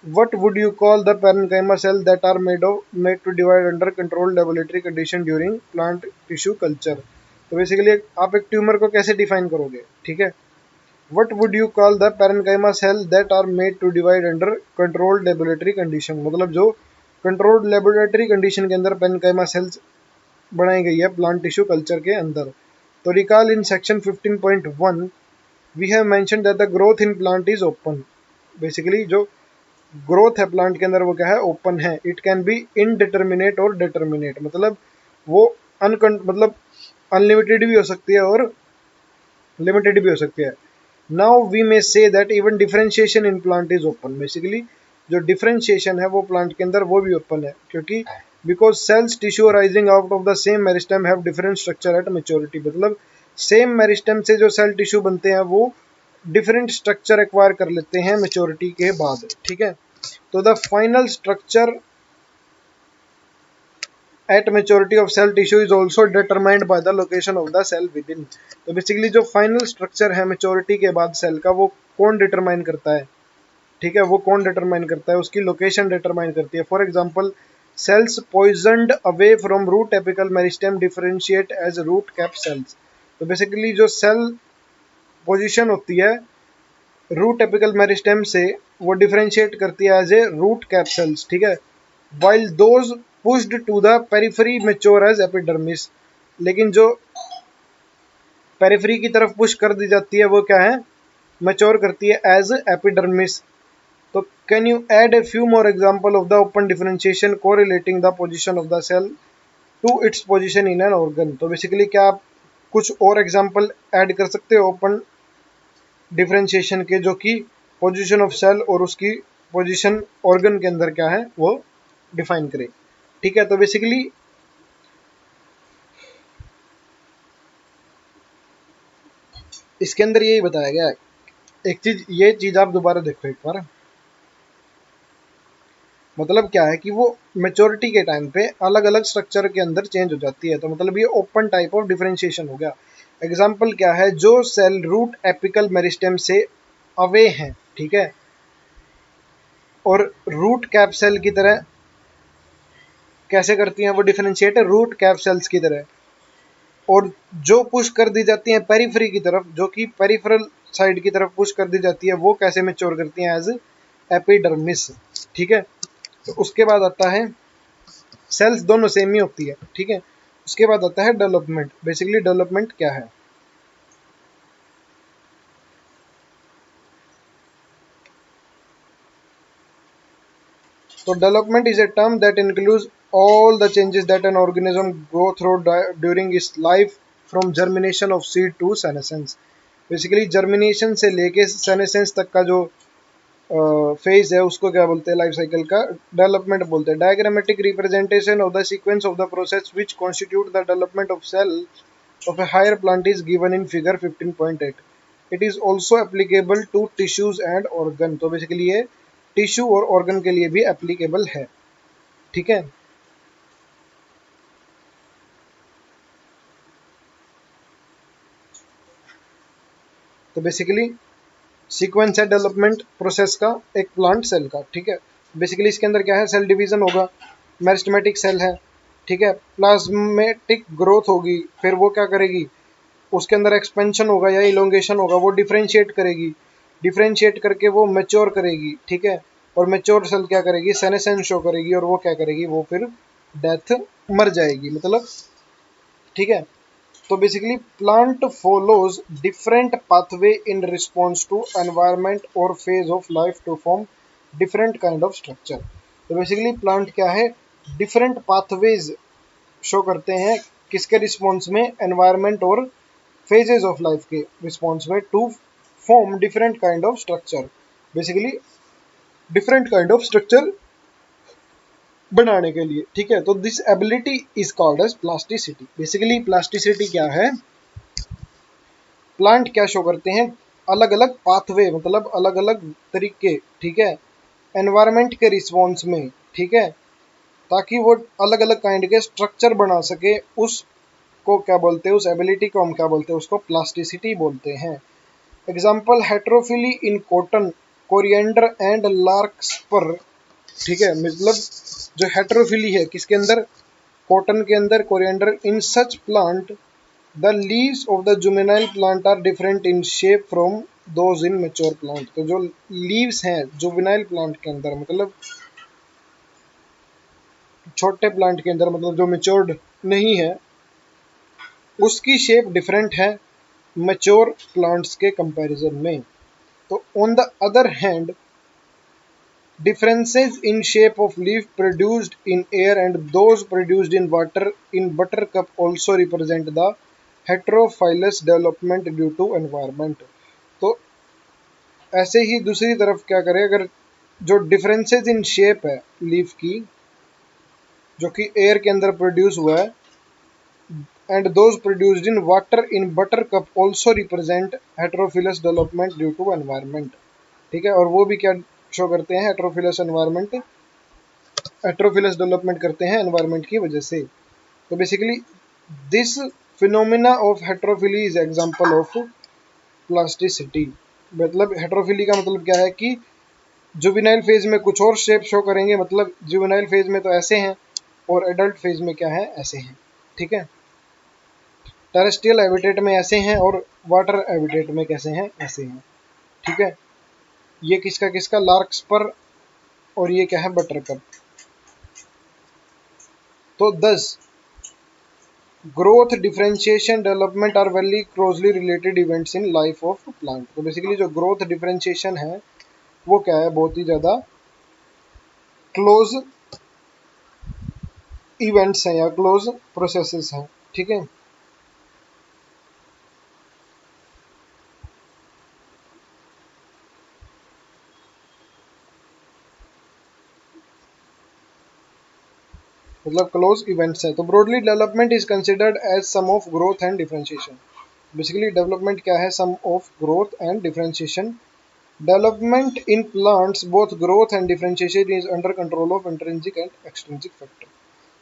what would you call the parenchyma cell that are made to divide under controlled laboratory condition during plant tissue culture. तो बेसिकली आप एक ट्यूमर को कैसे डिफाइन करोगे, ठीक है, what would you call the parenchyma cell that are made to divide under controlled laboratory condition, मतलब जो कंट्रोल्ड लेबोरेटरी कंडीशन के अंदर पैरेन्काइमा सेल्स बनाई गई है प्लांट टिश्यू कल्चर के अंदर। तो recall in section 15.1 we have mentioned that the growth in plant is open. Basically जो ग्रोथ है प्लांट के अंदर वो क्या है, ओपन है। इट कैन बी इनडिटर्मिनेट और डिटर्मिनेट, मतलब वो मतलब अनलिमिटेड भी हो सकती है और लिमिटेड भी हो सकती है। Now we may say that even differentiation in plant is open. Basically जो डिफरेंशिएशन है वो प्लांट के अंदर वो भी ओपन है, क्योंकि because cells tissue arising out of the same meristem have different structure at maturity, मतलब सेम मेरिस्टेम से जो सेल टिश्यू बनते हैं वो डिफरेंट स्ट्रक्चर एक्वायर कर लेते हैं मेच्योरिटी के बाद, ठीक है। तो the final structure at maturity of cell tissue is also determined by the location of the cell within. तो बेसिकली जो फाइनल स्ट्रक्चर है मेच्योरिटी के बाद सेल का वो कौन डिटरमाइन करता है, ठीक है, वो कौन डिटरमाइन करता है? उसकी लोकेशन डिटरमाइन करती है। For example, cells positioned away from root apical meristem differentiate as root cap cells. तो बेसिकली जो सेल पोजीशन होती है रूट एपिकल मेरिस्टेम से, वो डिफरेंशिएट करती है as a root cap cells, ठीक है। While those pushed to the periphery mature as epidermis. लेकिन जो पेरिफेरी की तरफ पुश कर दी जाती है वो क्या है? मैच्योर करती है एज एपिडर्मिस। तो can you add a few more example of the open differentiation correlating the position of the cell to its position in an organ? तो बेसिकली क्या आप कुछ और एग्जांपल ऐड कर सकते हो ओपन डिफरेंशिएशन के, जो कि पोजीशन ऑफ सेल और उसकी पोजीशन ऑर्गन के अंदर क्या है वो डिफाइन करे, ठीक है। तो बेसिकली इसके अंदर यही बताया गया है। एक चीज, ये चीज आप दोबारा देखो एक बार, मतलब क्या है कि वो मेच्योरिटी के टाइम पे अलग अलग स्ट्रक्चर के अंदर चेंज हो जाती है। तो मतलब ये ओपन टाइप ऑफ डिफरेंशिएशन हो गया। एग्जांपल क्या है? जो सेल रूट एपिकल मेरिस्टेम से अवे हैं, ठीक है, और रूट कैप सेल की तरह कैसे करती हैं वो डिफरेंशिएट? रूट कैप सेल्स की तरह। और जो पुश कर दी जाती हैं पेरिफेरी की तरफ, जो कि पेरिफेरल साइड की तरफ पुश कर दी जाती है, वो कैसे मैच्योर करती हैं? एज एपिडर्मिस, ठीक है। तो उसके बाद आता है, सेल्स दोनों सेम ही होती है, ठीक है। उसके बाद आता है डेवलपमेंट। बेसिकली डेवलपमेंट क्या है? तो development is a term that includes all the changes that an organism go through during its life from germination of seed to senescence। Basically germination से लेके सेनेसेंस तक का जो फेज है उसको क्या बोलते हैं? लाइफ साइकिल का डेवलपमेंट बोलते हैं। Diagrammatic representation of the sequence of the process which constitute the development of cell of a higher plant is given in figure 15.8। It is also applicable to tissues and organ. तो basically ये tissue और organ के लिए भी applicable है, ठीक है। तो बेसिकली सीक्वेंस है डेवलपमेंट प्रोसेस का एक प्लांट सेल का, ठीक है। बेसिकली इसके अंदर क्या है? सेल डिवीजन होगा, मेरिस्टेमेटिक सेल है, ठीक है। प्लाज्मेटिक ग्रोथ होगी, फिर वो क्या करेगी? उसके अंदर एक्सपेंशन होगा या इलोंगेशन होगा, वो डिफरेंशिएट करेगी, डिफरेंशिएट करके वो मैच्योर करेगी, ठीक है। और मैच्योर सेल क्या करेगी? सेनेसेंस शो करेगी, और वो क्या करेगी? वो फिर डेथ, मर जाएगी मतलब, ठीक है। तो basically plant follows different pathway in response to environment और phase of life to form different kind of structure. तो बेसिकली प्लांट क्या है? डिफरेंट पाथवेज शो करते हैं किसके रिस्पॉन्स में? एनवायरमेंट और फेजेस ऑफ लाइफ के रिस्पॉन्स में, to form different kind of structure. Basically different kind of structure बनाने के लिए, ठीक है। तो this ability is called as plasticity. Basically plasticity क्या है? प्लांट क्या शो करते हैं? अलग अलग पाथवे, मतलब अलग अलग तरीके, ठीक है, एनवायरमेंट के रिस्पॉन्स में, ठीक है, ताकि वो अलग अलग काइंड के स्ट्रक्चर बना सके। उसको क्या बोलते हैं? उस एबिलिटी को हम क्या बोलते हैं? उसको प्लास्टिसिटी बोलते हैं। Example, heterophylly in cotton, coriander and larkspur, ठीक है। मतलब जो हेट्रोफिली है किसके अंदर? कॉटन के अंदर, coriander. In such plant the leaves of the juvenile plant are different in shape from those in mature plant. तो जो लीव्स हैं जुवेनाइल प्लांट के अंदर, मतलब छोटे प्लांट के अंदर, मतलब जो मेच्योर्ड नहीं है, उसकी शेप डिफरेंट है मेच्योर प्लांट्स के कंपैरिजन में। तो on the other hand, differences in shape of leaf produced in air and those produced in water in buttercup also represent the heterophilous development due to environment। तो ऐसे ही दूसरी तरफ क्या करें? अगर जो डिफरेंसेस इन शेप है लीफ की, जो कि एयर के अंदर प्रोड्यूस हुआ है, and those produced in water in buttercup also represent heterophyllous development due to environment, ठीक है। और वो भी क्या शो करते हैं? हेट्रोफिलस एनवायरमेंट, हेट्रोफिलस डेवलपमेंट करते हैं एनवायरनमेंट की वजह से। तो basically this phenomena of heterophylly is example of plasticity. मतलब हेट्रोफिली का मतलब क्या है कि जुवेनाइल फेज में कुछ और शेप शो करेंगे, मतलब जुवेनाइल फेज में तो ऐसे हैं और एडल्ट फेज में क्या है, ऐसे हैं। ठीक है, टेरेस्ट्रियल हैबिटेट में ऐसे हैं और वाटर हैबिटेट में कैसे हैं, ऐसे हैं। ठीक है, ये किसका किसका, लार्क्सपर और ये क्या है, बटरकप। तो 10 growth, differentiation, development are very closely related events in life of plant. तो बेसिकली जो ग्रोथ डिफरेंशिएशन है वो क्या है, बहुत ही ज़्यादा क्लोज इवेंट्स हैं या क्लोज प्रोसेसेस हैं। ठीक है, मतलब क्लोज इवेंट्स है। तो broadly development is considered as sum of growth and differentiation. Basically development क्या है, sum of growth and differentiation. Development in plants both growth and differentiation is under control of intrinsic and extrinsic factor.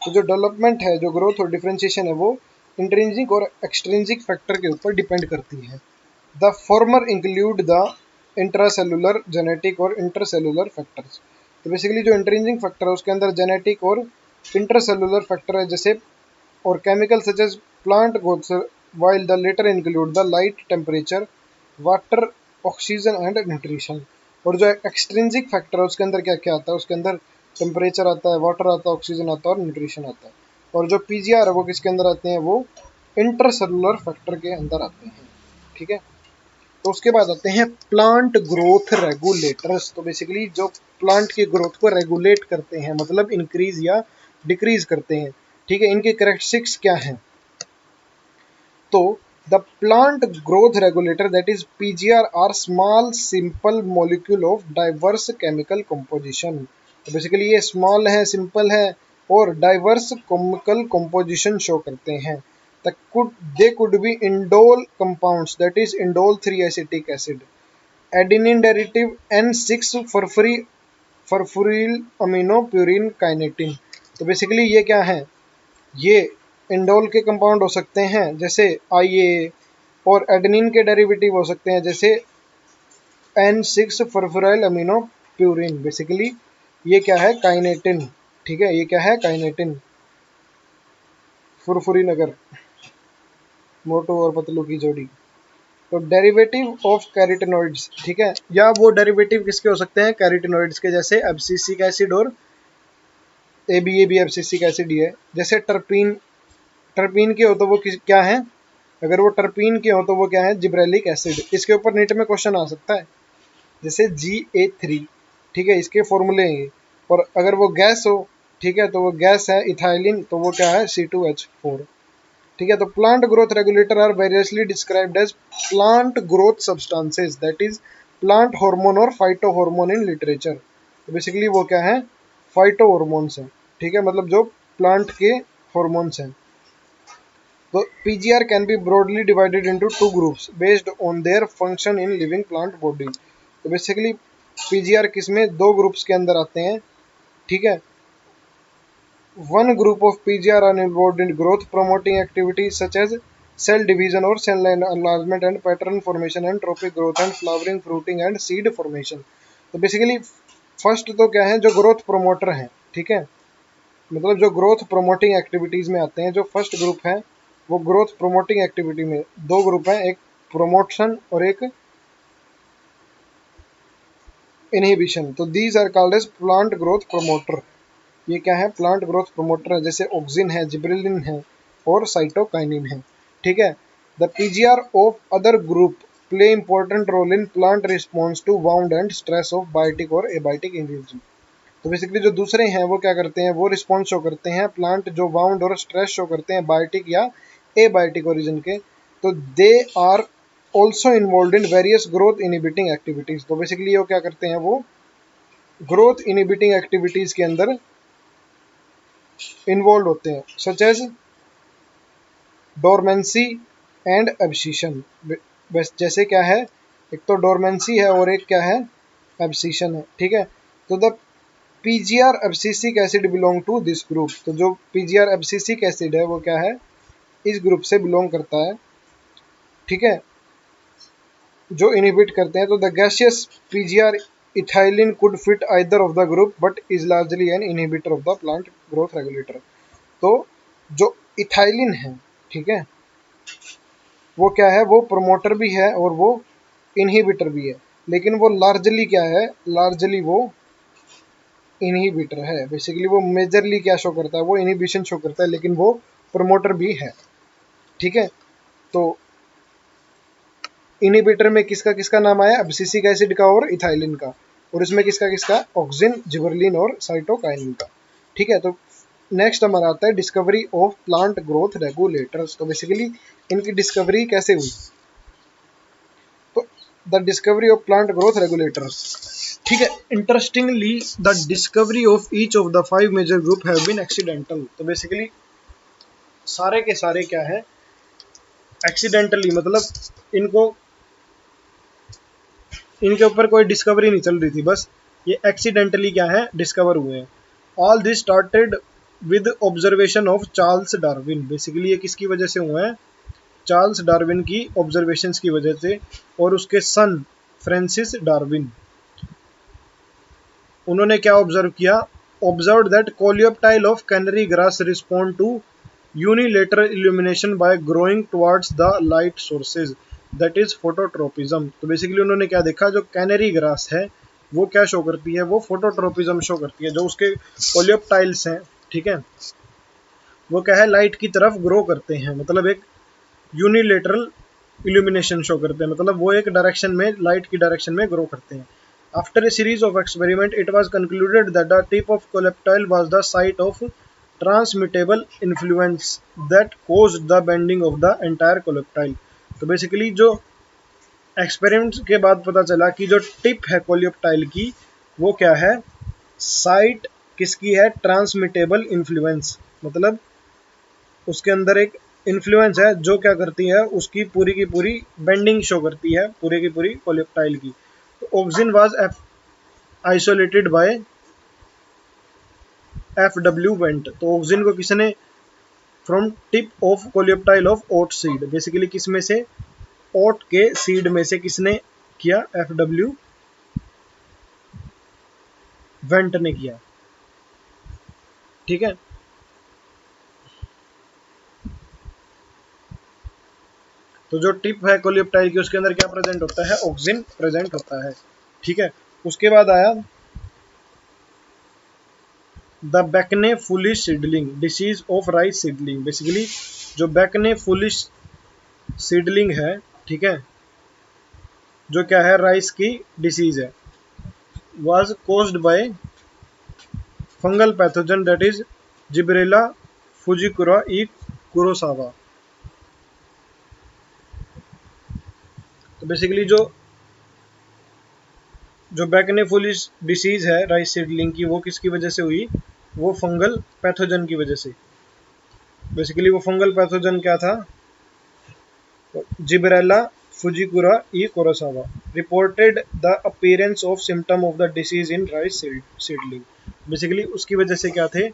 तो जो development है, जो growth और differentiation है, वो intrinsic और एक्सट्रिंसिक फैक्टर के ऊपर डिपेंड करती है। The former include the intracellular, genetic और इंटरसेलुलर फैक्टर्स। तो बेसिकली जो इंट्रिंसिक फैक्टर है उसके अंदर जेनेटिक और इंटरसेलुलर फैक्टर है, जैसे और chemical such as plant growth, while the later include the light, temperature, water, oxygen and nutrition. और जो एक्सट्रिंसिक फैक्टर है उसके अंदर क्या क्या आता है, उसके अंदर टेम्परेचर आता है, वाटर आता है, ऑक्सीजन आता है और न्यूट्रिशन आता है। और जो पीजीआर है वो किसके अंदर आते हैं, वो इंटरसेलुलर फैक्टर के अंदर आते हैं। ठीक है, तो उसके बाद आते हैं प्लांट ग्रोथ रेगुलेटर्स। तो बेसिकली जो प्लांट की ग्रोथ को रेगुलेट करते हैं, मतलब इंक्रीज या डिक्रीज करते हैं। ठीक है, इनके करेक्टरिस्टिक्स क्या हैं, तो the plant growth regulator that is PGR are small simple molecule of diverse chemical composition. तो बेसिकली ये स्मॉल है, सिंपल है और डाइवर्स केमिकल कंपोजिशन शो करते हैं। They could be indole compounds that is indole 3 acetic acid, adenine derivative N6 furfuryl amino purine kinetin. तो basically ये क्या है, ये इंडोल के कंपाउंड हो सकते हैं जैसे IA, और एडेनिन के डेरिवेटिव हो सकते हैं जैसे N6 फरफुराइल अमीनो प्यूरिन। बेसिकली ये क्या है, काइनेटिन। ठीक है, ये क्या है, काइनेटिन, फुरफुरी नगर, मोटू और पतलू की जोड़ी। तो डेरिवेटिव ऑफ कैरोटीनॉइड्स, ठीक है, या वो डेरिवेटिव किसके हो सकते हैं, कैरोटीनॉइड्स के, जैसे एब्सिसिक एसिड और ABA भी एब्सिसिक एसिड ही है। जैसे टर्पीन, टर्पीन के हो तो वो क्या है, अगर वो टर्पीन के हो तो वो क्या है, जिब्रेलिक एसिड। इसके ऊपर नीट में क्वेश्चन आ सकता है, जैसे GA3। ठीक है, इसके फॉर्मूले हैं ये। और अगर वो गैस हो, ठीक है, तो वो गैस है इथाइलिन, तो वो क्या है, C2H4। ठीक है, तो plant growth regulator are variously described as plant growth substances that is plant hormone और फाइटो हार्मोन इन लिटरेचर। तो बेसिकली वो क्या है, फाइटो हार्मोन्स हैं। ठीक है, मतलब जो प्लांट के हार्मोन्स हैं। तो PGR can be broadly divided into 2 groups based on their function in living plant body. तो बेसिकली पीजीआर किसमें, 2 ग्रुप्स के अंदर आते हैं। ठीक है, one group of PGR are involved in growth promoting activities such as cell division or cell enlargement and pattern formation and tropic growth and flowering, fruiting and seed formation। तो basically first तो क्या है, जो growth promoter हैं। ठीक है, मतलब जो ग्रोथ प्रोमोटिंग एक्टिविटीज में आते हैं, जो फर्स्ट ग्रुप है वो ग्रोथ प्रोमोटिंग एक्टिविटी में 2 ग्रुप हैं, एक प्रोमोशन और एक इनहिबिशन। तो these are called as plant growth promoter. ये क्या है, प्लांट ग्रोथ प्रोमोटर है, जैसे ऑक्सिन है, जिब्रेलिन है और साइटोकाइनिन है। ठीक है, the PGR of other group play important role in plant response to wound and stress of biotic और एबायोटिक इंडिविजुअल। तो बेसिकली जो दूसरे हैं वो क्या करते हैं, वो रिस्पॉन्स शो करते हैं प्लांट जो वाउंड और स्ट्रेस शो करते हैं बायोटिक या एबायोटिक ओरिजिन के। तो they are also involve in various growth inhibiting activities. तो बेसिकली वो क्या करते हैं, वो ग्रोथ इनिबिटिंग एक्टिविटीज के अंदर इन्वॉल्व होते हैं, such as dormancy and abscission. बस जैसे क्या है, एक तो डोरमेंसी है और एक क्या है, एब्सिशन है। ठीक है, तो the PGR abscisic acid belong to this group. तो जो पीजीआर एब्सिसिक एसिड है वो क्या है, इस ग्रुप से बिलोंग करता है। ठीक है, जो इनहिबिट करते हैं। तो the gaseous PGR ethylene could fit either of the group but is largely an inhibitor of the plant growth regulator. तो जो इथाइलिन है, ठीक है, वो क्या है, वो प्रमोटर भी है और वो इनहिबिटर भी है, लेकिन वो लार्जली क्या है, लार्जली वो इनहिबिटर है। बेसिकली वो मेजरली क्या शो करता है, वो इनहिबिशन शो करता है, लेकिन वो प्रमोटर भी है, ठीक है। तो इनहिबिटर में किसका किसका नाम आया, एब्सिसिक एसिड का और इथाइलिन का, और इसमें किसका किसका, ऑक्सिन, जिबरलिन और साइटोकाइनिन का, ठीक है। तो नेक्स्ट हमारा आता है discovery of plant growth regulators. तो बेसिकली इनकी डिस्कवरी कैसे हुई, तो the discovery of plant growth regulators, ठीक है। Interestingly the discovery of each of the 5 major group have been accidental. तो बेसिकली सारे के सारे क्या है, एक्सीडेंटली, मतलब इनको, इनके ऊपर कोई डिस्कवरी नहीं चल रही थी, बस ये एक्सीडेंटली क्या है, डिस्कवर हुए हैं। All this started with observation of Charles Darwin. Basically ये किसकी वजह से हुए हैं, चार्ल्स डार्विन की ऑब्जर्वेशंस की वजह से, और उसके सन फ्रांसिस डार्विन, उन्होंने क्या ऑब्जर्व किया, observe that coleoptile of canary grass respond to unilateral illumination by growing towards the light sources, that is phototropism. तो बेसिकली उन्होंने क्या देखा, जो कैनरी ग्रास है वो क्या शो करती है, वो फोटोट्रोपिज्म शो करती है। जो उसके कोलियोप्टाइल्स हैं, ठीक है, वो क्या है, लाइट की तरफ ग्रो करते हैं, मतलब एक यूनिलेटरल इल्यूमिनेशन शो करते हैं, मतलब वो एक डायरेक्शन में, लाइट की डायरेक्शन में ग्रो करते हैं। After a series of experiment it was concluded that the tip of coleoptile was the site of transmittable influence that caused the bending of the entire coleoptile. तो basically जो experiment के बाद पता चला कि जो टिप है कोलेप्टाइल की, वो क्या है, साइट किसकी है, ट्रांसमिटेबल इन्फ्लुएंस, मतलब उसके अंदर एक इन्फ्लुएंस है जो क्या करती है, उसकी पूरी की पूरी बेंडिंग शो करती है, पूरी की पूरी कोलेप्टाइल की। तो auxin was isolated by F Went. तो ऑक्सिन को किसने, from tip of coleoptile of oat seed, basically किस में से, ओट के सीड में से किसने किया, एफ वेंट ने किया, ठीक है। तो जो टिप है कोलियोप्टाइल की, उसके अंदर क्या प्रेजेंट होता है, ऑक्सिन प्रेजेंट होता है, ठीक है। उसके बाद आया the bakanae foolish seedling disease of rice seedling. Basically जो बैकने फुलिश सीडलिंग है, ठीक है, जो क्या है, राइस की डिसीज है, was caused by fungal pathogen that is Gibberella fujikuroi E Kurosawa. तो बेसिकली जो जो बैकने फुलिश डिसीज है राइस सीडलिंग की, वो किसकी वजह से हुई, वो फंगल पैथोजन की वजह से। बेसिकली वो फंगल पैथोजन क्या था, Gibberella fujikuroi E Kurosawa reported the appearance of symptom of the disease in rice seedling. Basically उसकी वजह से क्या थे,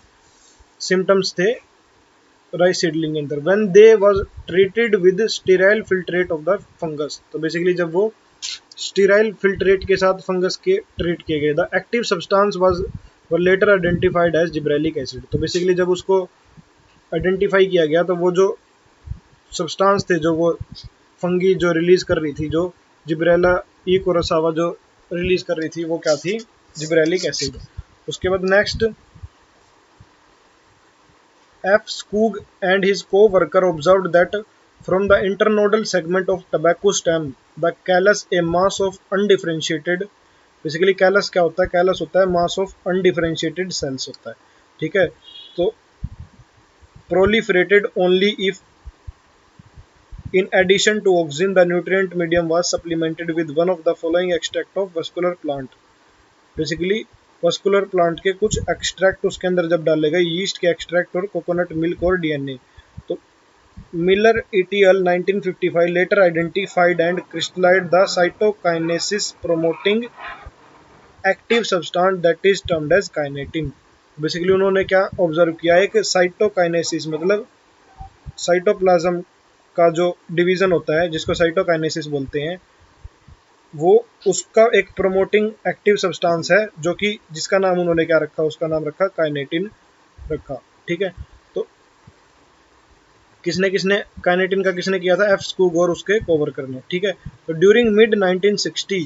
सिम्टम्स थे राइस सीडलिंग के अंदर, when they was treated with sterile filtrate of the fungus. तो बेसिकली जब वो स्टेराइल फिल्ट्रेट के साथ फंगस के ट्रीट किए गए, the active substance was were later identified as gibberellic acid. तो बेसिकली जब उसको आइडेंटिफाई किया गया, तो वो जो सब्सटेंस थे, जो वो फंगी जो रिलीज कर रही थी, जो जिब्रेला ई कुरोसावा जो रिलीज कर रही थी, वो क्या थी, जिब्रेलिक एसिड। उसके बाद next, F. Skoog and his co-worker observed that from the internodal segment of tobacco stem, the callus, a mass of undifferentiated, basically callus क्या होता है, कैलस होता है मास ऑफ अनडिफरेंशिएटेड सेल्स होता है, ठीक है। तो proliferated only if in addition to oxygen the nutrient medium was supplemented with one of the following extract of vascular plant। Basically vascular plant के कुछ एक्सट्रैक्ट उसके अंदर जब डाले गए, यीस्ट के एक्सट्रैक्ट और कोकोनट मिल्क और डीएनए। तो Miller et al 1955 later identified and crystallised the cytokinesis promoting active substance that is termed as kinetin. Basically उन्होंने क्या ऑब्जर्व किया है कि साइटोकाइनेसिस मतलब साइटोप्लाज्म का जो डिवीजन होता है, जिसको साइटोकाइनेसिस बोलते हैं, वो उसका एक प्रोमोटिंग एक्टिव सब्सटेंस है, जो कि जिसका नाम उन्होंने क्या रखा, उसका नाम रखा काइनेटिन रखा। ठीक है, तो किसने किसने काइनेटिन का किसने किया था, एफ स्कूग और उसके कोवर्कर ने। ठीक है, तो during mid 1960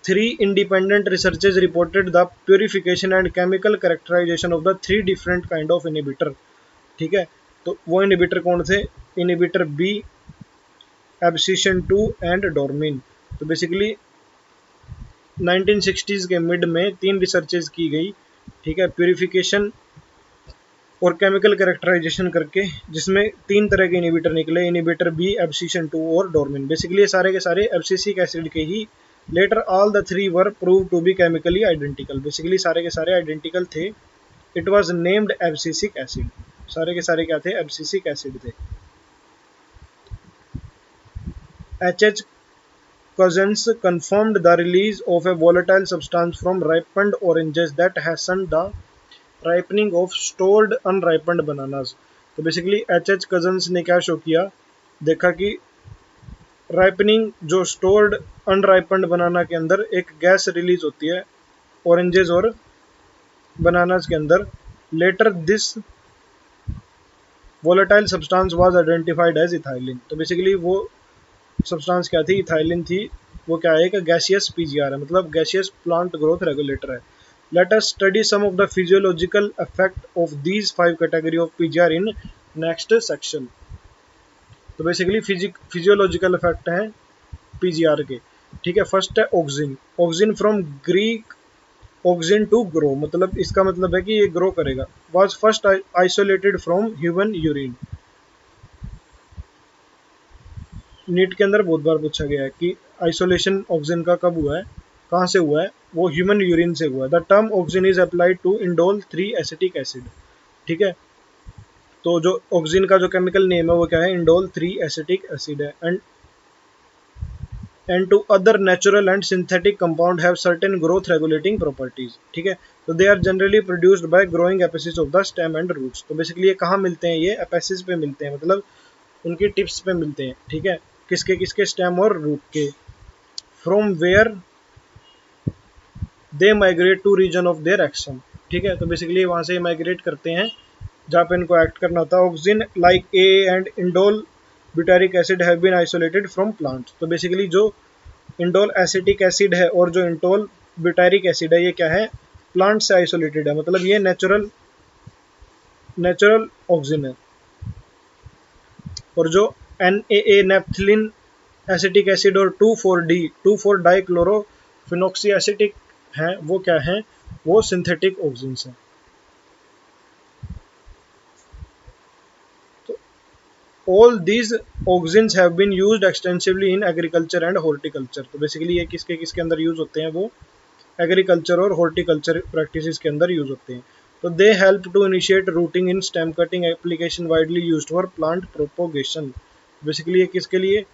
3 independent researchers reported the purification and chemical characterization of the 3 different kind of inhibitor। ठीक है, तो वो इनिबिटर कौन थे, इनिबिटर बी, एब्सिशन 2 एंड डोरमिन। तो बेसिकली 1960s के मिड में 3 रिसर्चेज की गई, ठीक है, प्यूरिफिकेशन और केमिकल कैरेक्टराइजेशन करके, जिसमें 3 तरह के इनिबिटर निकले, इनिबिटर बी, एब्सिशन 2 और डोरमिन। बेसिकली ये सारे के सारे एब्सिसिक एसिड के ही। Later all the 3 were proved to be chemically identical. Basically सारे के सारे आइडेंटिकल थे। It was named abscisic acid. सारे के सारे क्या थे, एब्सिसिक एसिड थे। H.H. Cousins confirmed the release of a volatile substance from ripened oranges that hastened the ripening of stored unripened bananas। तो बेसिकली H.H. Cousins ने क्या शो किया, देखा कि राइपनिंग जो स्टोर्ड अनराइपन्ड बनाना के अंदर एक गैस रिलीज होती है ऑरेंजेस और बनानास के अंदर। Later this volatile substance was identified as ethylene. तो बेसिकली वो सब्सटेंस क्या थी, इथाइलिन थी। वो क्या है, एक गैसियस पीजीआर है, मतलब गैसियस प्लांट ग्रोथ रेगुलेटर है। Let us study some of the physiological effect of these 5 category of PGR in next section. तो बेसिकली फिजियोलॉजिकल इफेक्ट हैं पीजीआर के। ठीक है, फर्स्ट है auxin. Auxin from Greek auxin to grow, मतलब इसका मतलब है कि ये ग्रो करेगा। Was first isolated from human urine. NEET के अंदर बहुत बार पूछा गया है कि आइसोलेशन ऑक्सिन का कब हुआ है, कहाँ से हुआ है, वो ह्यूमन यूरिन से हुआ है। The term auxin is applied to indole 3 acetic acid. ठीक है, तो जो ऑक्सिन का जो केमिकल नेम है वो क्या है, इंडोल 3 एसिटिक एसिड है। And to other natural and synthetic compound have certain growth regulating properties. ठीक है, तो they are generally produced by growing apices of the stem and roots. तो बेसिकली ये कहाँ मिलते हैं, ये एपिसिस पे मिलते हैं, मतलब उनकी टिप्स पे मिलते हैं। ठीक है, किसके किसके, स्टेम और रूट के। From where they migrate to region of their action. ठीक है, तो बेसिकली वहाँ से माइग्रेट करते हैं जहाँ पे इनको एक्ट करना होता है। Auxin like A and indole butyric acid have been isolated from plants. तो बेसिकली जो इंडोल एसिटिक एसिड है और जो इंडोल ब्यूटारिक एसिड है, ये क्या है, प्लांट से आइसोलेटेड है, मतलब ये नेचुरल ऑक्सिन है। और जो NaA नेप्थिलिन एसिटिक एसिड और 2,4 डाइक्लोरोफिनॉक्सी एसिटिक हैं, वो क्या हैं, वो सिंथेटिक ऑक्सिन्स हैं। तो all these auxins have been used extensively in agriculture and horticulture. तो बेसिकली ये किसके किसके अंदर यूज होते हैं, वो एग्रीकल्चर और हॉर्टिकल्चर प्रैक्टिसेस के अंदर यूज होते हैं। तो they help to initiate rooting in stem cutting application widely used for plant propagation. Basically ये किसके लिए,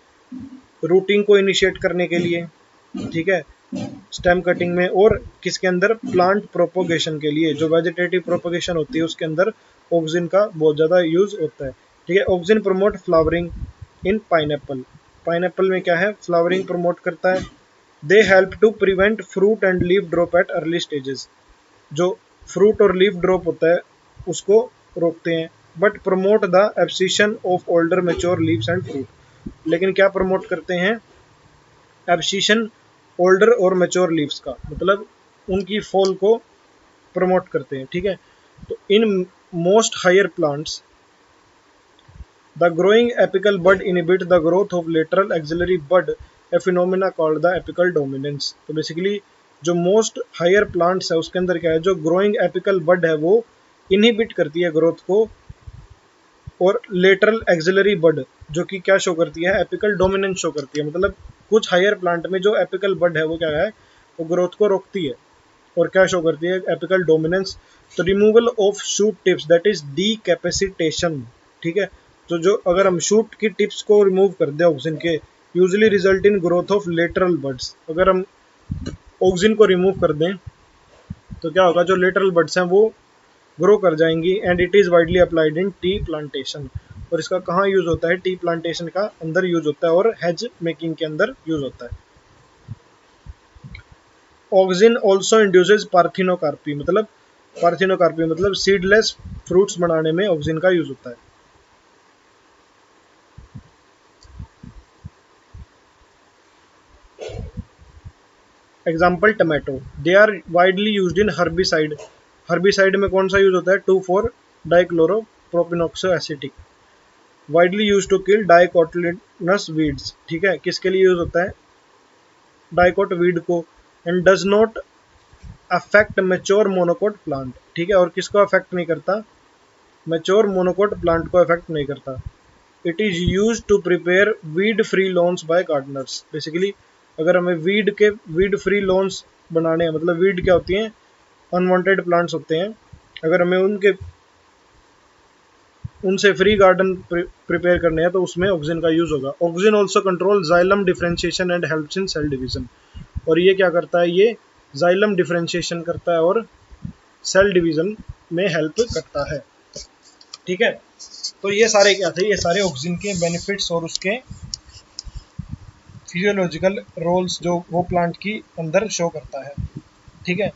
रूटिंग को इनिशिएट करने के लिए, ठीक है, स्टेम कटिंग में, और किसके अंदर, प्लांट प्रोपोगेशन के लिए, जो वेजिटेटिव प्रोपोगेशन होती है उसके अंदर ऑक्सिन का बहुत ज़्यादा यूज होता है। ठीक है, auxin promote flowering in pineapple. Pineapple में क्या है, फ्लावरिंग प्रमोट करता है। They help to prevent fruit and leaf drop at early stages. जो फ्रूट और लीफ ड्रॉप होता है उसको रोकते हैं। But promote the abscission of older mature leaves and fruit. लेकिन क्या प्रमोट करते हैं, एब्सिशन ओल्डर और मेच्योर लीव्स का, मतलब उनकी फॉल को प्रमोट करते हैं। ठीक है, तो in most higher plants the growing apical bud inhibit the growth of lateral axillary bud, a phenomena called the apical dominance. तो बेसिकली जो मोस्ट हायर प्लांट्स है उसके अंदर क्या है, जो ग्रोइंग एपिकल बड है वो इनहिबिट करती है ग्रोथ को, और लेटरल एक्सिलरी बड जो कि क्या शो करती है, एपिकल डोमिनेंस शो करती है। मतलब कुछ हायर प्लांट में जो एपिकल बड है वो क्या है, वो ग्रोथ को रोकती है, और क्या शो करती है, एपिकल डोमिनेंस। तो removal of shoot tips, that is decapitation. ठीक है, तो जो अगर हम शूट की टिप्स को रिमूव कर दें ऑक्सिन के, usually result in growth of lateral buds. अगर हम ऑक्सिन को रिमूव कर दें तो क्या होगा, जो लेटरल बड्स हैं वो ग्रो कर जाएंगी। And it is widely applied in tea plantation. और इसका कहाँ यूज़ होता है, टी प्लांटेशन का अंदर यूज़ होता है, और हेज मेकिंग के अंदर यूज़ होता है। ऑक्सिन ऑल्सो इंड्यूसेस पार्थिनोकार्पी, मतलब सीडलेस फ्रूट्स बनाने में ऑक्सिन का यूज होता है। Example tomato, they are widely used in herbicide. Herbicide में कौन सा यूज होता है? 2,4 dichlorophenoxy acetic, widely use to kill dicotyledonous weeds. ठीक है, किसके लिए यूज होता है? डाइकोट वीड को। And does not affect mature monocot plant. ठीक है, और किसको अफेक्ट नहीं करता? मेच्योर मोनोकोट प्लांट को अफेक्ट नहीं करता। It is use to prepare weed free lawns by gardeners. Basically अगर हमें वीड फ्री लॉन्स बनाने हैं, मतलब वीड क्या होती हैं? अनवांटेड प्लांट्स होते हैं। अगर हमें उनसे फ्री गार्डन प्रिपेयर करने हैं तो उसमें ऑक्सिन का यूज होगा। Auxin also control xylem differentiation and helps in cell division. और ये क्या करता है? ये जाइलम डिफरेंशिएशन करता है और सेल डिवीजन में हेल्प करता है। ठीक है, तो ये सारे क्या थे? ये सारे ऑक्सिन के बेनिफिट्स और उसके फिजियोलॉजिकल रोल्स जो वो प्लांट की अंदर शो करता है। ठीक है,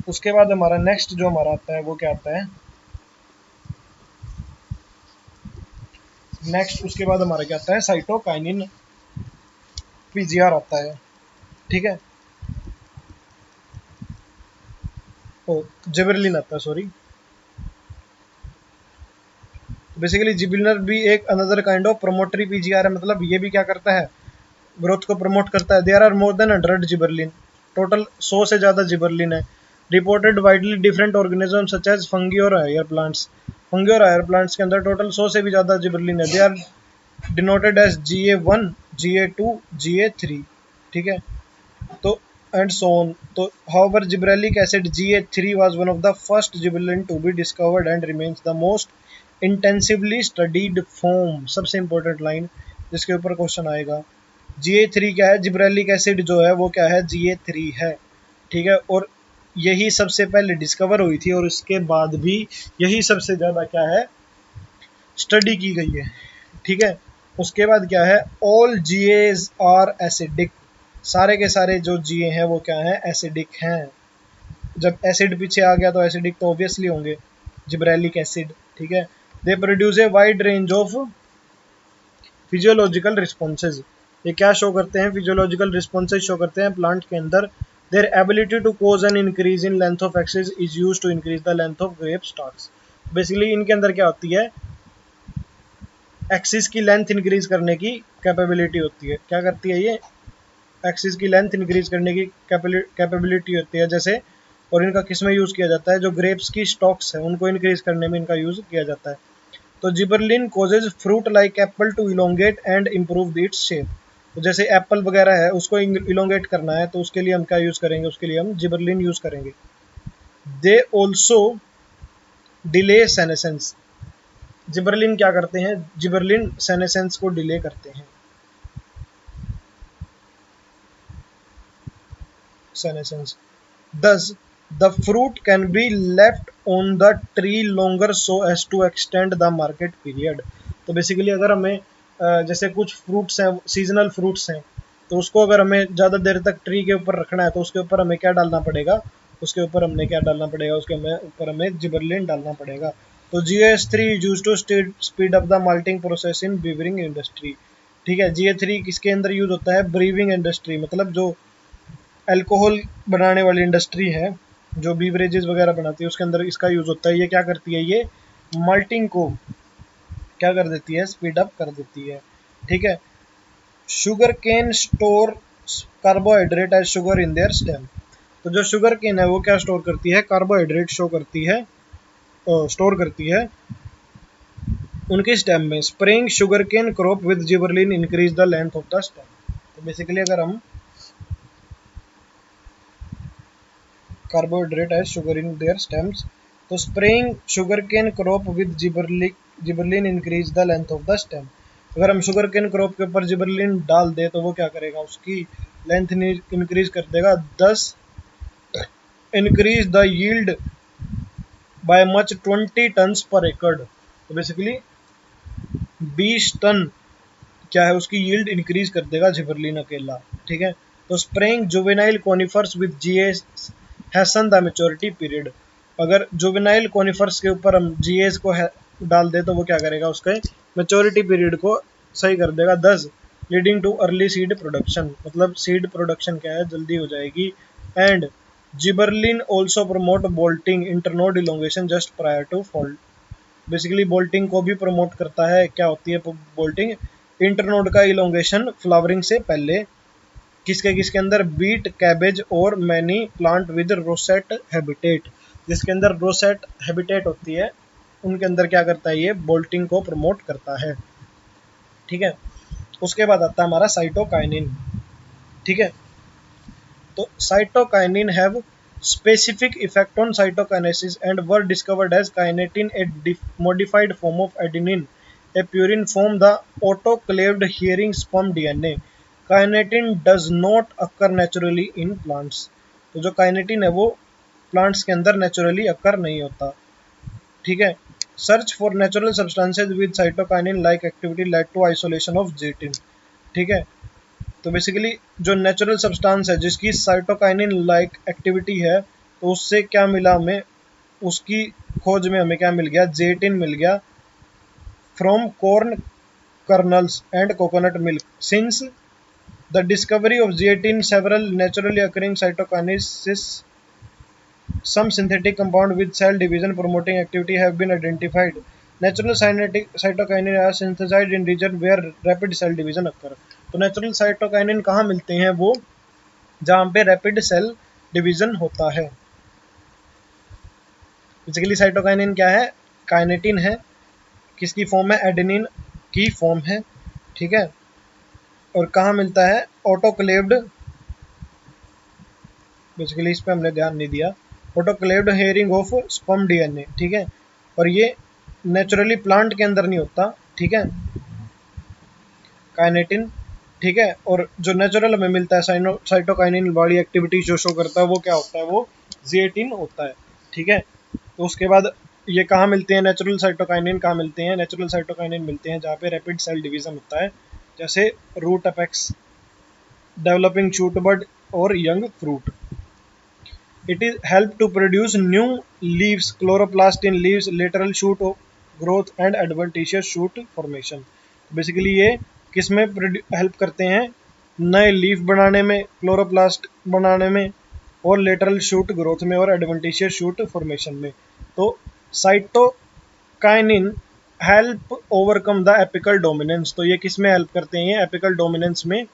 उसके बाद हमारा नेक्स्ट जो हमारा आता है वो क्या आता है? नेक्स्ट उसके बाद हमारा क्या आता है? साइटोकाइनिन पीजीआर आता है। ठीक है, ओ जिबरलिन आता है, सॉरी। बेसिकली जिबरलिन भी एक अनदर काइंड ऑफ प्रोमोटरी पीजीआर है, मतलब ये भी क्या करता है? ग्रोथ को प्रमोट करता है। There are more than 100 gibberellin, total 100 से ज़्यादा जिबरलिन है। Reported widely different organism such as fungi और हायर प्लांट्स। फंगी और हायर प्लांट्स के अंदर टोटल 100 से भी ज़्यादा जिबरलिन है। They are denoted as GA1, GA2, GA3। ठीक है, तो एंड सो ऑन। तो however gibberellic acid GA3 was one of the first gibberellin to be discovered and remains the most intensively studied form. सबसे important line जिसके ऊपर question आएगा, GA3 क्या है? जिब्रेलिक एसिड जो है वो क्या है? GA3 है। ठीक है, और यही सबसे पहले डिस्कवर हुई थी और इसके बाद भी यही सबसे ज़्यादा क्या है? स्टडी की गई है। ठीक है, उसके बाद क्या है? All GAs are acidic. सारे के सारे जो GA हैं वो क्या है? एसिडिक हैं। जब एसिड पीछे आ गया तो एसिडिक तो ऑब्वियसली होंगे, जिब्रेलिक एसिड। ठीक है, they produce a wide range of physiological responses. ये क्या शो करते हैं? फिजियोलॉजिकल रिस्पॉन्सेज शो करते हैं प्लांट के अंदर। Their ability to cause an increase in length of axis is use to increase the length of grape stalks. Basically इनके अंदर क्या होती है? एक्सिस की लेंथ इंक्रीज करने की कैपेबिलिटी होती है। क्या करती है ये? एक्सिस की लेंथ इंक्रीज करने की कैपेबिलिटी होती है। जैसे, और इनका किस में यूज़ किया जाता है? जो ग्रेप्स की स्टॉक्स है उनको इंक्रीज करने में इनका यूज़ किया जाता है। तो gibberellin causes fruit like apple to elongate and improve its shape. तो जैसे एप्पल वगैरह है उसको इलोंगेट करना है तो उसके लिए हम क्या यूज़ करेंगे? उसके लिए हम जिबरलिन यूज़ करेंगे। They also delay senescence. Gibberellin क्या करते हैं? जिबरलिन सेनेसेंस को डिले करते हैं। Senescence, thus the fruit can be left on the tree longer so as to extend the market period। तो बेसिकली अगर हमें जैसे कुछ फ्रूट्स हैं, सीजनल फ्रूट्स हैं, तो उसको अगर हमें ज़्यादा देर तक ट्री के ऊपर रखना है तो उसके ऊपर हमें क्या डालना पड़ेगा? उसके ऊपर हमने क्या डालना पड़ेगा? उसके ऊपर हमें जिबरलिन डालना पड़ेगा। तो GS3 use to speed up the malting process in brewing industry. ठीक है, GA3 किसके अंदर यूज होता है? ब्रीविंग इंडस्ट्री, मतलब जो अल्कोहल बनाने वाली इंडस्ट्री है, जो बीवरेजेस वगैरह बनाती है उसके अंदर इसका यूज़ होता है। ये क्या करती है? ये माल्टिंग को क्या कर देती है? स्पीड अप कर देती है। ठीक है, sugar cane store carbohydrate as sugar in their stem. तो जो शुगर केन है वो क्या स्टोर करती है? कार्बोहाइड्रेट शो करती है, स्टोर करती है उनके स्टेम में। Spraying sugar cane crop with gibberellin increase the length of the stem. तो बेसिकली अगर हम carbohydrate as sugar in their stems, तो spraying sugarcane crop with gibberellin increase the length of the stem. अगर हम sugar cane crop के ऊपर gibberellin डाल दे तो वो क्या करेगा? उसकी लेंथ इंक्रीज कर देगा। 10 increase the yield by much 20 tons पर एकड़। तो बेसिकली 20 टन क्या है? उसकी यील्ड इंक्रीज कर देगा जिबरलिन अकेला। ठीक है, तो spraying juvenile conifers with GS Hesson the maturity period. अगर जुवेनाइल कोनिफर्स के ऊपर हम जीएस को डाल दे तो वो क्या करेगा, उसके मैच्योरिटी पीरियड को सही कर देगा। 10 leading to early seed production, मतलब सीड प्रोडक्शन क्या है, जल्दी हो जाएगी। And gibberellin also promote bolting internode elongation just prior to fault. बेसिकली बोल्टिंग को भी प्रमोट करता है। क्या होती है बोल्टिंग? इंटरनोड का इलोंगेशन फ्लावरिंग से पहले। किसके किसके अंदर? बीट, कैबेज और many plant with rosette habitat. जिसके अंदर रोसेट हैबिटेट होती है उनके अंदर क्या करता है, ये बोल्टिंग को प्रमोट करता है। ठीक है, उसके बाद आता है हमारा साइटोकाइनिन। ठीक है, तो cytokinin have specific effect on cytokinesis and were discovered as kinetin, a modified form of adenine, a purine form the autoclaved hearing sperm DNA. Kinetin does not occur naturally in plants। तो जो kinetin है वो plants के अंदर naturally अकर नहीं होता। ठीक है, search for natural substances with cytokinin like activity led to isolation of zeatin. ठीक है, तो बेसिकली जो नेचुरल सब्सटेंस है जिसकी साइटोकाइनिन लाइक एक्टिविटी है, तो उससे क्या मिला हमें, उसकी खोज में हमें क्या मिल गया, जेटिन मिल गया from corn colonel's and coconut milk. Since the discovery of zeatin several naturally occurring cytokinesis some synthetic compound with cell division promoting activity have been identified. Natural cytokinin are synthesized in region where rapid cell division occur। तो natural cytokinin कहाँ मिलते हैं? वो जहाँ पे rapid cell division होता है। Basically cytokinin क्या है? काइनेटिन है। किसकी फॉर्म है? एडेनिन की फॉर्म है। ठीक है, और कहाँ मिलता है? ऑटोक्लेव्ड, बेसिकली इस पे हमने ध्यान नहीं दिया, autoclaved hearing of sperm DNA. ठीक है, और ये नेचुरली प्लांट के अंदर नहीं होता। ठीक है, काइनेटिन। ठीक है, और जो नेचुरल हमें मिलता है साइटोकाइनिन वाली एक्टिविटी जो शो करता है वो क्या होता है? वो जेटिन होता है। ठीक है, तो उसके बाद ये कहाँ मिलते हैं? नेचुरल साइटोकाइनिन कहाँ मिलते हैं? नेचुरल साइटोकाइनिन मिलते हैं जहाँ पे रैपिड सेल डिवीजन होता है, जैसे रूट अपेक्स, डेवलपिंग शूट बड और young fruit. It is help to produce new leaves, chloroplast in leaves, lateral shoot growth and adventitious shoot formation। Basically ये किस में हेल्प करते हैं? नए लीफ बनाने में, क्लोरोप्लास्ट बनाने में, और लेटरल शूट ग्रोथ में, और एडवेंटिशियस शूट फॉर्मेशन में। तो cytokinin help overcome the apical dominance. तो ये किस में हेल्प करते हैं? एपिकल डोमिनेंस में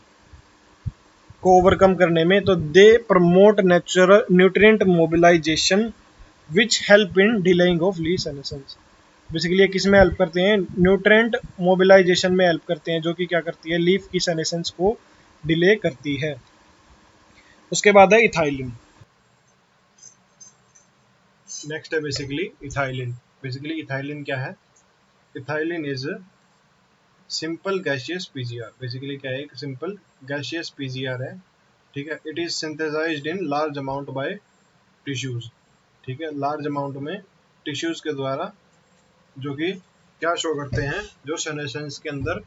को ओवरकम करने में। तो they promote natural nutrient mobilization which help in delaying of leaf senescence. Basically ये किस में हेल्प करते हैं? न्यूट्रिएंट मोबिलाइजेशन में हेल्प करते हैं, जो कि क्या करती है? लीफ की सेनेसेंस को डिले करती है। उसके बाद है इथाइलिन। नेक्स्ट है बेसिकली इथाइलिन। बेसिकली इथाइलिन क्या है? Ethylene is simple gaseous PGR. Basically क्या है? एक सिंपल गैसियस पीजीआर है। ठीक है, it is synthesised in large amount by tissues. ठीक है, लार्ज अमाउंट में टिश्यूज के द्वारा, जो कि क्या शो करते हैं? जो सेनेसेंस के अंदर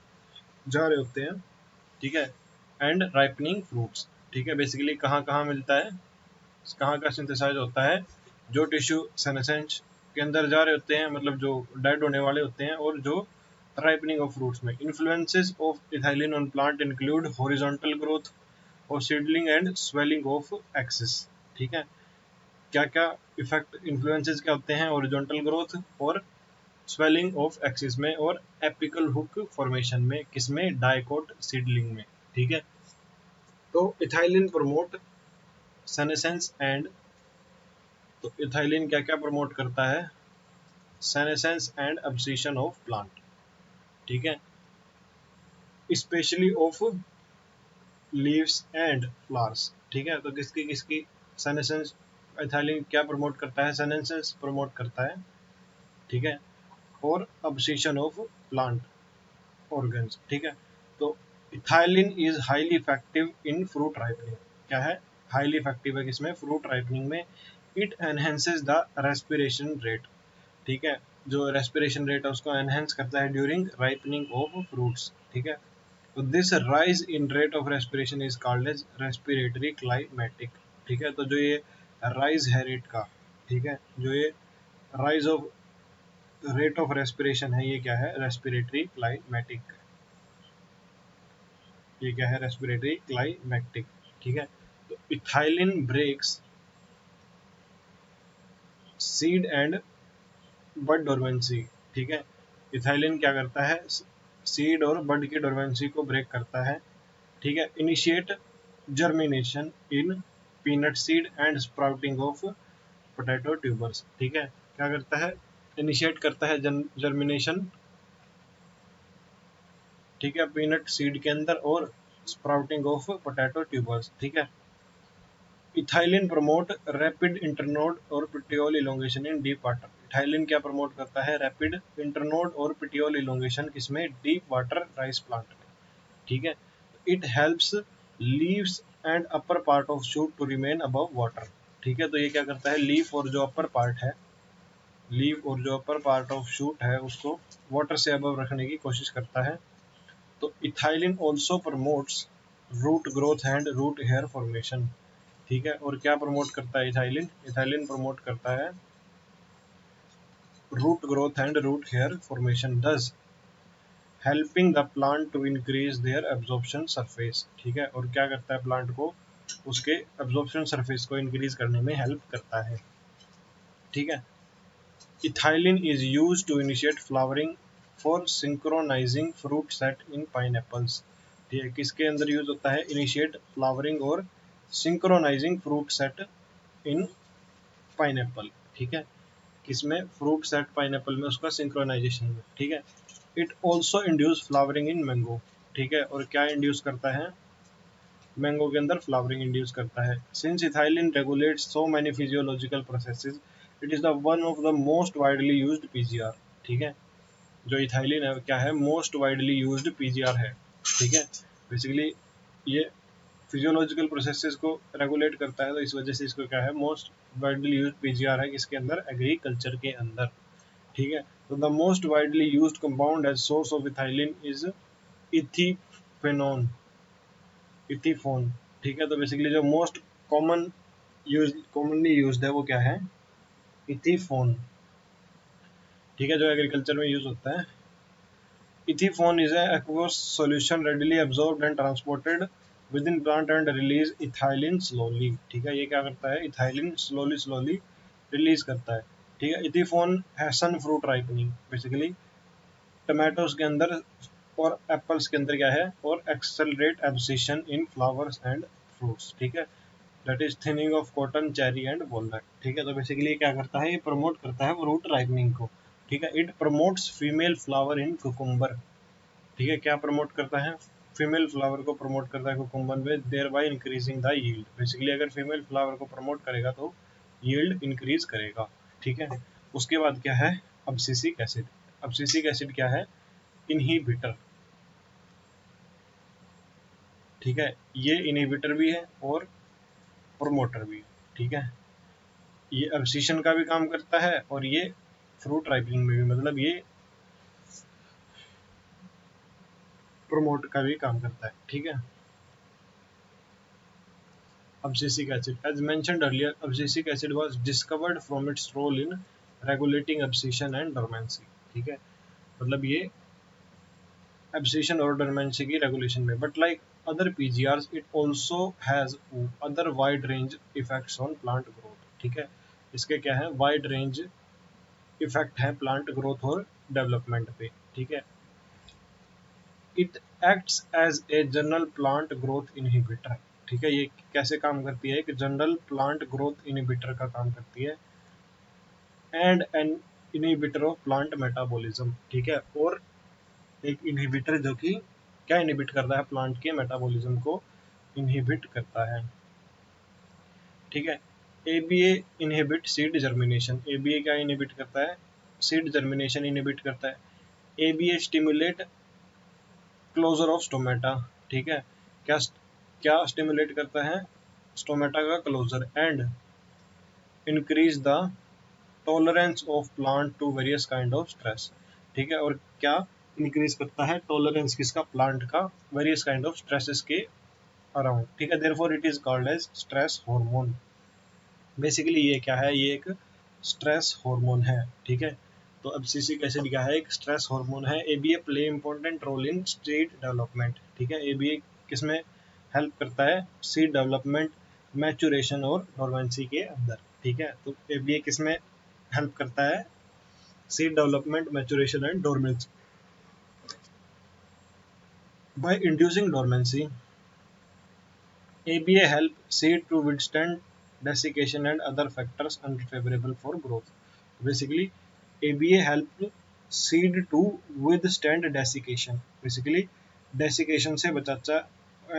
जा रहे होते हैं। ठीक है, एंड राइपनिंग फ्रूट्स। ठीक है, बेसिकली कहाँ कहाँ मिलता है, कहाँ का सिंथेसाइज होता है? जो टिश्यू सेनेसेंस के अंदर जा रहे होते हैं, मतलब जो डेड होने वाले होते हैं, और जो राइपनिंग ऑफ फ्रूट्स में। Influences of ethylene on plant include horizontal growth और seedling and swelling of axis. ठीक है, क्या क्या इफेक्ट, इन्फ्लुएंसेस क्या होते हैं? हॉरिजॉन्टल ग्रोथ और स्वेलिंग ऑफ एक्सिस में, और एपिकल हुक फॉर्मेशन में। किसमें? डाइकोट सीडलिंग में। ठीक है, तो इथाइलिन प्रमोट सेनेसेंस एंड, तो इथाइलिन क्या क्या प्रमोट करता है? Senescence and abscission of plant. ठीक है, specially of leaves and flowers. ठीक है, तो किसकी किसकी सेनेसेंस इथाइलिन क्या प्रमोट करता है? सेनेसेंस प्रमोट करता है। ठीक है, और अब्सिशन ऑफ प्लांट ऑर्गन्स। ठीक है, तो ethylene is highly effective in fruit ripening. क्या है? हाईली इफेक्टिव है किसमें? फ्रूट राइपनिंग में। It enhances the respiration rate. ठीक है, जो रेस्पिरेशन रेट है उसको एनहेंस करता है ड्यूरिंग राइपनिंग ऑफ फ्रूट्स। ठीक है, तो this rise in rate of respiration is called as respiratory climatic. ठीक है, तो जो ये राइज है रेट का, ठीक है, जो ये rise of rate of respiration है, ये क्या है, रेस्पिरेटरी क्लाइमेटिक। ये क्या है, रेस्पिरेटरी क्लाइमेटिक। ठीक है, तो ethylene breaks seed and bud dormancy. ठीक है, इथाइलिन क्या करता है, सीड और बड की डोरमेंसी को ब्रेक करता है। ठीक है, initiate germination in peanut seed and sprouting of potato tubers. ठीक है, क्या करता है, इनिशिएट करता है जर्मिनेशन, ठीक है, पीनट सीड के अंदर और स्प्राउटिंग ऑफ पोटैटो ट्यूबर्स। ठीक है, इथाइलिन प्रमोट रैपिड इंटरनोड और petiole elongation in deep water. Ethylene क्या प्रमोट करता है, रैपिड इंटरनोड और पिटियोल इलोंगेशन, किसमें, डीप वाटर राइस प्लांट में। ठीक है, it helps leaves and upper part of shoot to remain above water. ठीक है, तो ये क्या करता है, लीफ और जो अपर पार्ट है, लीफ और जो अपर पार्ट ऑफ शूट है उसको वाटर से अबव रखने की कोशिश करता है। तो ethylene also promotes root growth and root hair formation. ठीक है, और क्या प्रमोट करता है इथाइलिन, इथाइलिन प्रमोट करता है root growth and root hair formation, thus helping the plant to increase their absorption surface. ठीक है, और क्या करता है, प्लांट को उसके एब्जॉर्प्शन सरफेस को इंक्रीज करने में हेल्प करता है। ठीक है, ethylene is used to initiate flowering for synchronising fruit set in pineapples. ठीक है, किसके अंदर यूज होता है, इनिशिएट फ्लावरिंग और synchronising fruit set in pineapple. ठीक है, किसमें, फ्रूट सेट पाइनएप्पल में उसका सिंक्रोनाइजेशन में। ठीक है, it also induce flowering in mango. ठीक है, और क्या इंड्यूस करता है, मैंगो के अंदर फ्लावरिंग इंड्यूस करता है। Since ethylene regulates so many physiological processes, it is the one of the most widely used PGR. ठीक है, जो इथाइलिन है क्या है, मोस्ट वाइडली यूज्ड पीजीआर है। ठीक है, बेसिकली ये फिजियोलॉजिकल प्रोसेसेस को रेगुलेट करता है, तो इस वजह से इसको क्या है, मोस्ट वाइडली यूज्ड पीजीआर है, किसके अंदर, एग्रीकल्चर के अंदर। ठीक है, तो the most widely used compound as source of ethylene is इथीफेनॉन, इथीफोन। ठीक है, तो बेसिकली जो मोस्ट कॉमन कॉमनली यूज्ड है वो क्या है, इथीफोन। ठीक है, जो एग्रीकल्चर में यूज होता है। Ethephon is aqueous solution readily absorbed and transported within plant and release ethylene slowly. ठीक है, ये क्या करता है, इथाइलिन स्लोली स्लोली रिलीज करता है। ठीक है, ethephon hastens fruit ripening, basically tomatoes के अंदर और एप्पल्स के अंदर क्या है, और accelerate abscission in flowers and fruits. ठीक है, that is thinning of cotton, cherry and walnut. ठीक है, तो बेसिकली क्या करता है, ये प्रमोट करता है फ्रूट राइपनिंग को। ठीक है, it promotes female flower in cucumber. ठीक है, क्या प्रमोट करता है, फीमेल फ्लावर को प्रमोट करता है कुकुम्बर में, thereby increasing the yield. Basically अगर फीमेल फ्लावर को प्रमोट करेगा तो यील्ड इंक्रीज करेगा। ठीक है, उसके बाद क्या है, अब्सिसिक एसिड। अब्सिसिक एसिड क्या है, इनहिबिटर। ठीक है, ये इनहिबिटर भी है और प्रोमोटर भी है। ठीक है, ये अब्सिशन का भी काम करता है और ये फ्रूट राइपनिंग में भी, मतलब ये प्रोमोट का भी काम करता है। ठीक है, abscisic acid, as mentioned earlier, abscisic acid was discovered from its role in regulating abscission and dormancy. ठीक है, मतलब ये एब्सिशन और डोरमेंसी की रेगुलेशन में, but like other PGRs it also has other wide range effects on plant growth। ठीक है, इसके क्या है, वाइड रेंज इफेक्ट है प्लांट ग्रोथ और डेवलपमेंट पे। ठीक है, it acts as a general plant growth inhibitor. ठीक है, ये कैसे काम करती है, एक जनरल प्लांट ग्रोथ इनहिबिटर का काम करती है, and an inhibitor of plant metabolism. ठीक है, और एक इनहिबिटर जो कि क्या इनहिबिट कर रहा है, प्लांट के मेटाबॉलिज्म को इनहिबिट करता है। ठीक है, ABA inhibit seed germination. ABA क्या इनहिबिट करता है, सीड जर्मिनेशन इनहिबिट करता है। ABA stimulate closure of stomata. ठीक है, क्या क्या स्टिमुलेट करता है, स्टोमेटा का closure, and increase the tolerance of plant to various kind of stress. ठीक है, और क्या इंक्रीज करता है टॉलरेंस किसका, प्लांट का, वेरियस काइंड ऑफ स्ट्रेसेस के अराउंड, ठीक है। Therefore it is called as stress hormone. Basically ये क्या है, ये एक स्ट्रेस हार्मोन है, ठीक है। तो अब सिसिक एसिड क्या है, एक स्ट्रेस हार्मोन है। ABA play important role in seed development, ठीक है। एबीए किसमें हेल्प करता है, सीड डेवलपमेंट, मैचुरेशन और डोरमेंसी के अंदर, ठीक है। तो एबीए किसमें हेल्प करता है, seed development, maturation and dormancy. By inducing dormancy, ABA help seed to withstand desiccation and other factors unfavorable for growth. Basically, ABA help seed to withstand desiccation. Basically, desiccation से बचाता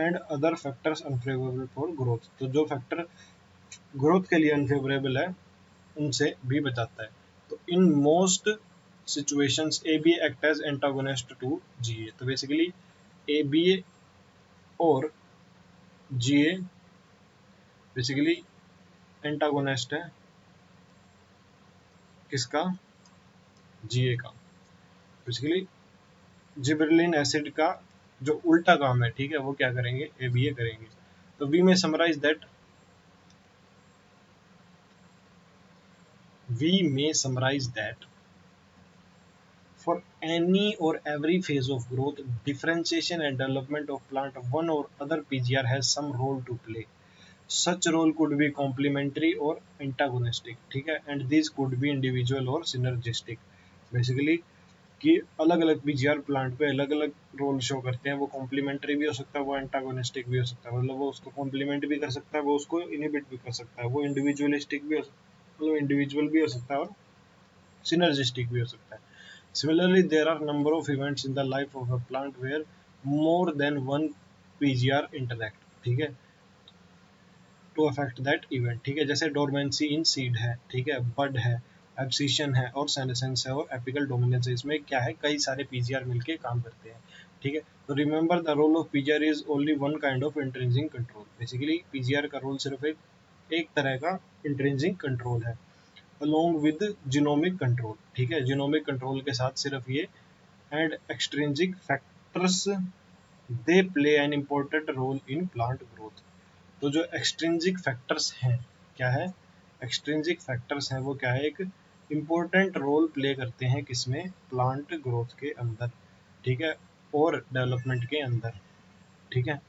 and other factors unfavorable for growth. तो जो factor growth के लिए unfavorable है, उनसे भी बचाता है। तो in most situations, ABA act as antagonist to GA. तो basically, ABA और GA बेसिकली एंटागोनिस्ट है किसका, जीए का। बेसिकली जिबरेलिन एसिड का जो उल्टा काम है, ठीक है, वो क्या करेंगे, एबीए करेंगे। तो we may summarise that for any और every phase of growth, differentiation and development of plant, one or other PGR has some role to play. Such role could be complementary or antagonistic, ठीक है, and this could be individual or synergistic. Basically कि अलग अलग PGR plant पे अलग अलग role show करते हैं, वो कॉम्प्लीमेंट्री भी हो सकता है, वो एंटागोनिस्टिक भी हो सकता है, मतलब वो उसको कॉम्प्लीमेंट भी कर सकता है, वो उसको इनहिबिट भी कर सकता है, वो इंडिविजुअलिस्टिक भी हो सकता है, मतलब इंडिविजुअल भी हो सकता है और सिनर्जिस्टिक भी हो सकता है। Similarly there are number of events in the life of a plant where more than one PGR interact, ठीक है, टू अफेक्ट दैट इवेंट, ठीक है। जैसे डोरमेंसी इन सीड है, ठीक है, बड है, एब्सिशन है और सेनेसेंस है और एपिकल डोमिनेंस है। इसमें क्या है, कई सारे पीजीआर मिलके काम करते हैं, ठीक है। तो remember the role of PGR is only one kind of intrinsic control. Basically PGR का रोल सिर्फ एक तरह का इंट्रिंसिक कंट्रोल है, अलोंग विद जीनोमिक कंट्रोल, ठीक है, जीनोमिक कंट्रोल के साथ सिर्फ ये, and extrinsic factors they play an important role in plant growth. तो जो एक्सट्रिंसिक फैक्टर्स हैं, क्या है, एक्सट्रिंसिक फैक्टर्स हैं, वो क्या है, एक इम्पोर्टेंट रोल प्ले करते हैं किसमें, प्लांट ग्रोथ के अंदर, ठीक है, और डेवलपमेंट के अंदर, ठीक है।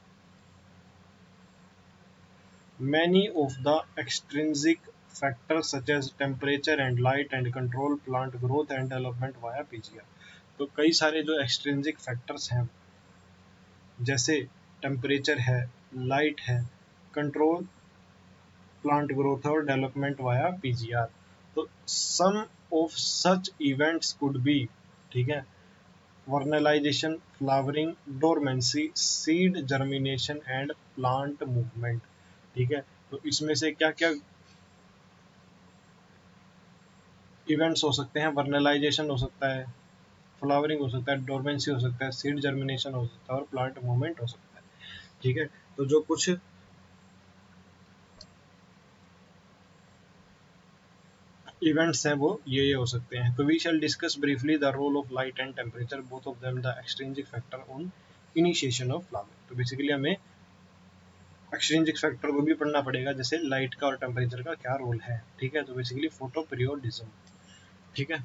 Many of the extrinsic factors such as temperature and light and control plant growth and development via PGR. तो कई सारे जो एक्सट्रिंसिक फैक्टर्स हैं, जैसे टेम्परेचर है, लाइट है, कंट्रोल प्लांट ग्रोथ और डेवलपमेंट वाया पीजीआर। तो some of such events could be, ठीक है, vernalisation, flowering, dormancy, seed germination and plant movement, ठीक है। तो इसमें से क्या क्या इवेंट्स हो सकते हैं, वर्नलाइजेशन हो सकता है, फ्लावरिंग हो सकता है, डोरमेंसी हो सकता है, सीड जर्मिनेशन हो सकता है और प्लांट मूवमेंट हो सकता है, ठीक है। तो जो कुछ इवेंट्स हैं वो ये हो सकते हैं। तो we shall discuss briefly the role of light and temperature, both of them the extrinsic factor on initiation of flowering. तो बेसिकली हमें एक्सट्रिंसिक फैक्टर को भी पढ़ना पड़ेगा, जैसे लाइट का और टेम्परेचर का क्या रोल है, ठीक है। तो बेसिकली फोटो पीरियोडिज्म, ठीक है।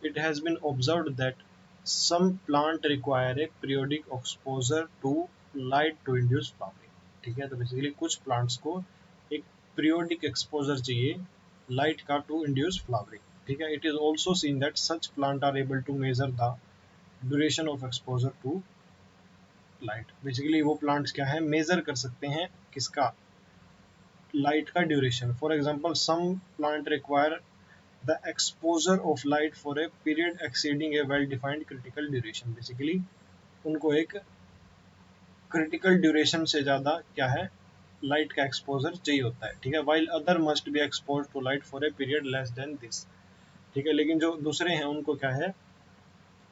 It has been observed that some plant require a periodic exposure to light to induce flowering, ठीक है। तो बेसिकली कुछ प्लांट्स को एक पीरियोडिक एक्सपोजर चाहिए लाइट का टू इंड्यूस फ्लावरिंग, ठीक है। It is also seen that such plant are able to measure the duration of exposure to light. Basically वो प्लांट्स क्या है, मेजर कर सकते हैं किसका, लाइट का duration. For example some plant require the exposure of light for a period exceeding a well defined critical duration। Basically उनको एक क्रिटिकल ड्यूरेशन से ज़्यादा क्या है, लाइट का एक्सपोजर चाहिए होता है, ठीक है। While other must be expose to light for a period less than this, ठीक है। लेकिन जो दूसरे हैं उनको क्या है,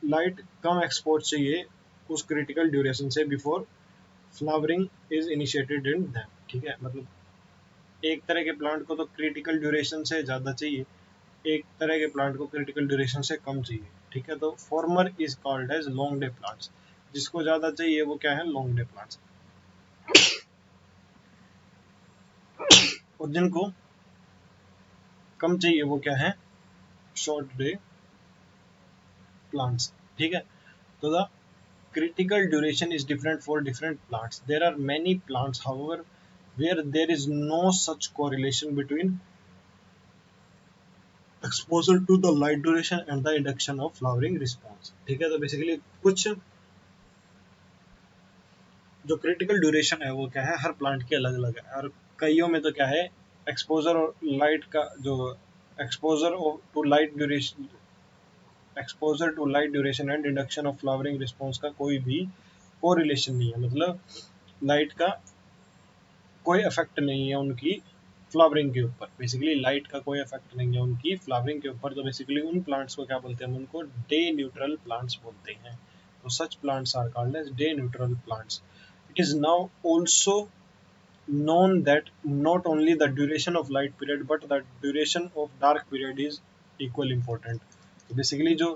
लाइट कम एक्सपोज चाहिए उस क्रिटिकल ड्यूरेशन से before flowering is initiated in them, ठीक है। मतलब एक तरह के प्लांट को तो क्रिटिकल ड्यूरेशन से ज़्यादा चाहिए, एक तरह के प्लांट को क्रिटिकल ड्यूरेशन से कम चाहिए, ठीक है। तो former is called as long day plants, जिसको ज़्यादा चाहिए वो क्या है, लॉन्ग डे प्लांट्स, और जिनको कम चाहिए वो क्या है, शॉर्ट डे प्लांट्स, ठीक है। तो the critical duration is different for different plants. There are many plants, however, where there is no such correlation between exposure to the light duration and the induction of flowering response, ठीक है। तो बेसिकली कुछ जो critical duration है वो क्या है, हर प्लांट की अलग अलग है, और कईयों में तो क्या है, एक्सपोजर और लाइट का जो exposure to light duration, exposure to light duration and induction of flowering response का कोई भी कोरिलेशन नहीं है, मतलब लाइट का कोई इफेक्ट नहीं है उनकी फ्लावरिंग के ऊपर, बेसिकली लाइट का कोई इफेक्ट नहीं है उनकी फ्लावरिंग के ऊपर। तो बेसिकली उन प्लांट्स को क्या बोलते हैं, हम उनको डे न्यूट्रल प्लांट्स बोलते हैं। तो such plants are called as day neutral plants. It is now also known that not only the duration of light period but the duration of dark period is equal important। तो basically जो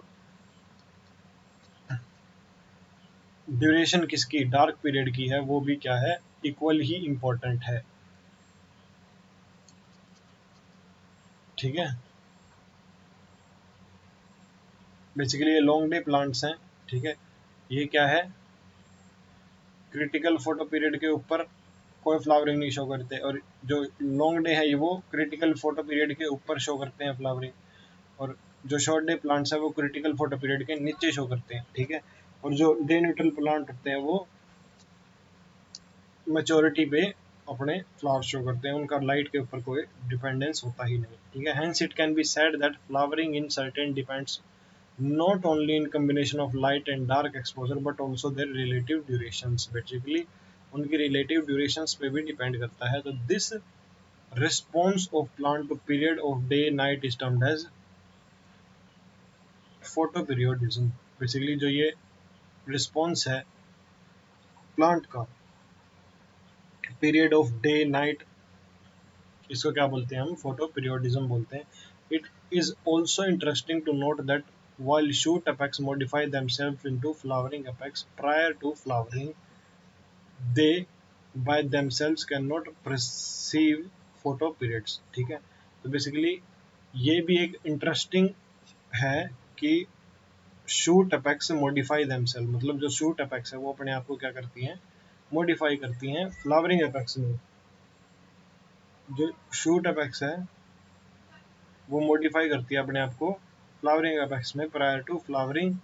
duration किसकी, dark period की है, वो भी क्या है, equal ही important है, ठीक है। बेसिकली ये लॉन्ग डे प्लांट्स हैं, ठीक है। ये क्या है, क्रिटिकल फोटो पीरियड के ऊपर कोई फ्लावरिंग नहीं शो करते, और जो लॉन्ग डे है ये वो क्रिटिकल फोटो पीरियड के ऊपर शो करते हैं फ्लावरिंग, और जो शॉर्ट डे प्लांट्स है वो क्रिटिकल फोटो पीरियड के नीचे शो करते हैं, ठीक है। और जो डे न्यूट्रल प्लांट होते हैं वो मेच्योरिटी पे अपने फ्लावर शो करते हैं, उनका लाइट के ऊपर कोई डिपेंडेंस होता ही नहीं, ठीक है। Hence it can be said that flowering in certain depends not only in combination of light and dark exposure but also their relative durations, basically उनकी relative durations पे भी depend करता है। तो this response of plant to period of day night is termed as photoperiodism। basically जो ये response है plant का period of day night, इसको क्या बोलते हैं हम, photoperiodism बोलते हैं। it is also interesting to note that while shoot apex modify themselves into flowering apex prior to flowering, they by themselves cannot perceive photo periods, ठीक है। तो बेसिकली ये भी एक इंटरेस्टिंग है कि शूट अपेक्स मॉडिफाई देमसेल्फ, मतलब जो शूट अपेक्स है वो अपने आप को क्या करती हैं, मॉडिफाई करती हैं फ्लावरिंग अपेक्स में। जो शूट अपेक्स है वो मॉडिफाई करती है अपने आप को फ्लावरिंग अपेक्स में prior to flowering,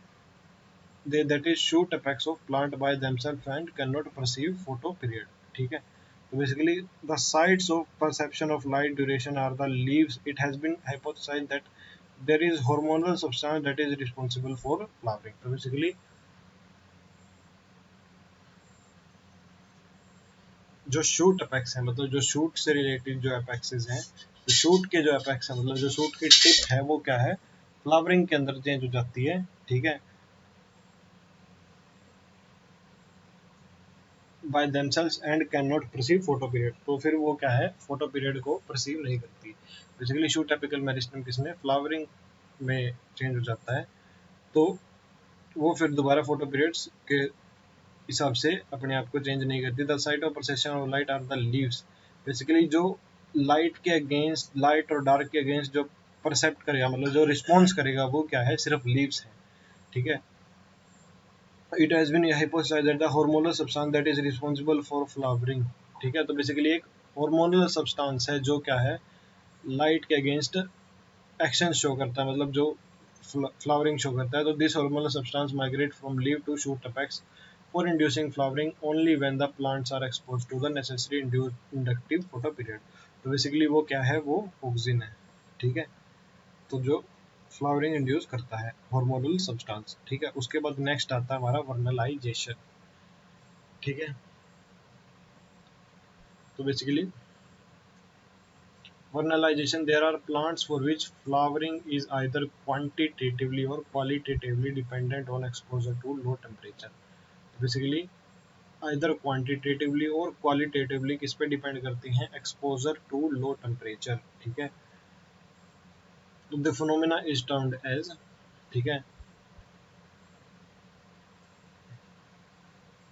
they that is shoot apex of plant by themselves and cannot perceive photo period, ठीक है। तो basically the sites of perception of light duration are the leaves. It has been hypothesized that there is hormonal substance that is responsible for flowering। तो basically जो shoot apex है, मतलब जो shoot से related जो अपेक्सेस हैं, तो शूट के जो अपेक्स है मतलब जो शूट की टिप है वो क्या है, फ्लावरिंग के अंदर चेंज हो जाती है, ठीक है, by themselves and can not perceive photo period. तो फिर वो क्या है, फोटो पीरियड को परसीव नहीं करती। बेसिकली शूट एपिकल मेरिस्टम किसमें, फ्लावरिंग में चेंज हो जाता है, तो वो फिर दोबारा फोटो पीरियड्स के हिसाब से अपने आप को चेंज नहीं करती। The site of perception of light are the leaves. Basically जो लाइट के अगेंस्ट, लाइट और डार्क के अगेंस्ट जो परसेप्ट करेगा, मतलब जो रिस्पॉन्स करेगा वो क्या है, सिर्फ लीव्स है, ठीक है। It has been hypothesized that the hormonal substance that is responsible for flowering, ठीक है। तो बेसिकली एक hormonal substance है जो क्या है, लाइट के अगेंस्ट एक्शन शो करता है, मतलब जो फ्लावरिंग शो करता है। तो this hormonal substance migrate from leaf to shoot apex for inducing flowering only when the plants are exposed to the necessary inductive photoperiod। तो बेसिकली वो क्या है, वो ऑक्सिन है, ठीक है। तो जो फ्लावरिंग इंड्यूस करता है हार्मोनल सब्सटेंस, ठीक है। उसके बाद नेक्स्ट आता है हमारा वर्नलाइजेशन, ठीक है। तो basically vernalisation, there are plants for which flowering is either quantitatively or qualitatively dependent on exposure to low temperature. Basically either quantitatively or qualitatively किस पे डिपेंड करती हैं, एक्सपोजर टू लो टेम्परेचर, ठीक है। तो the phenomena is termed as, ठीक है,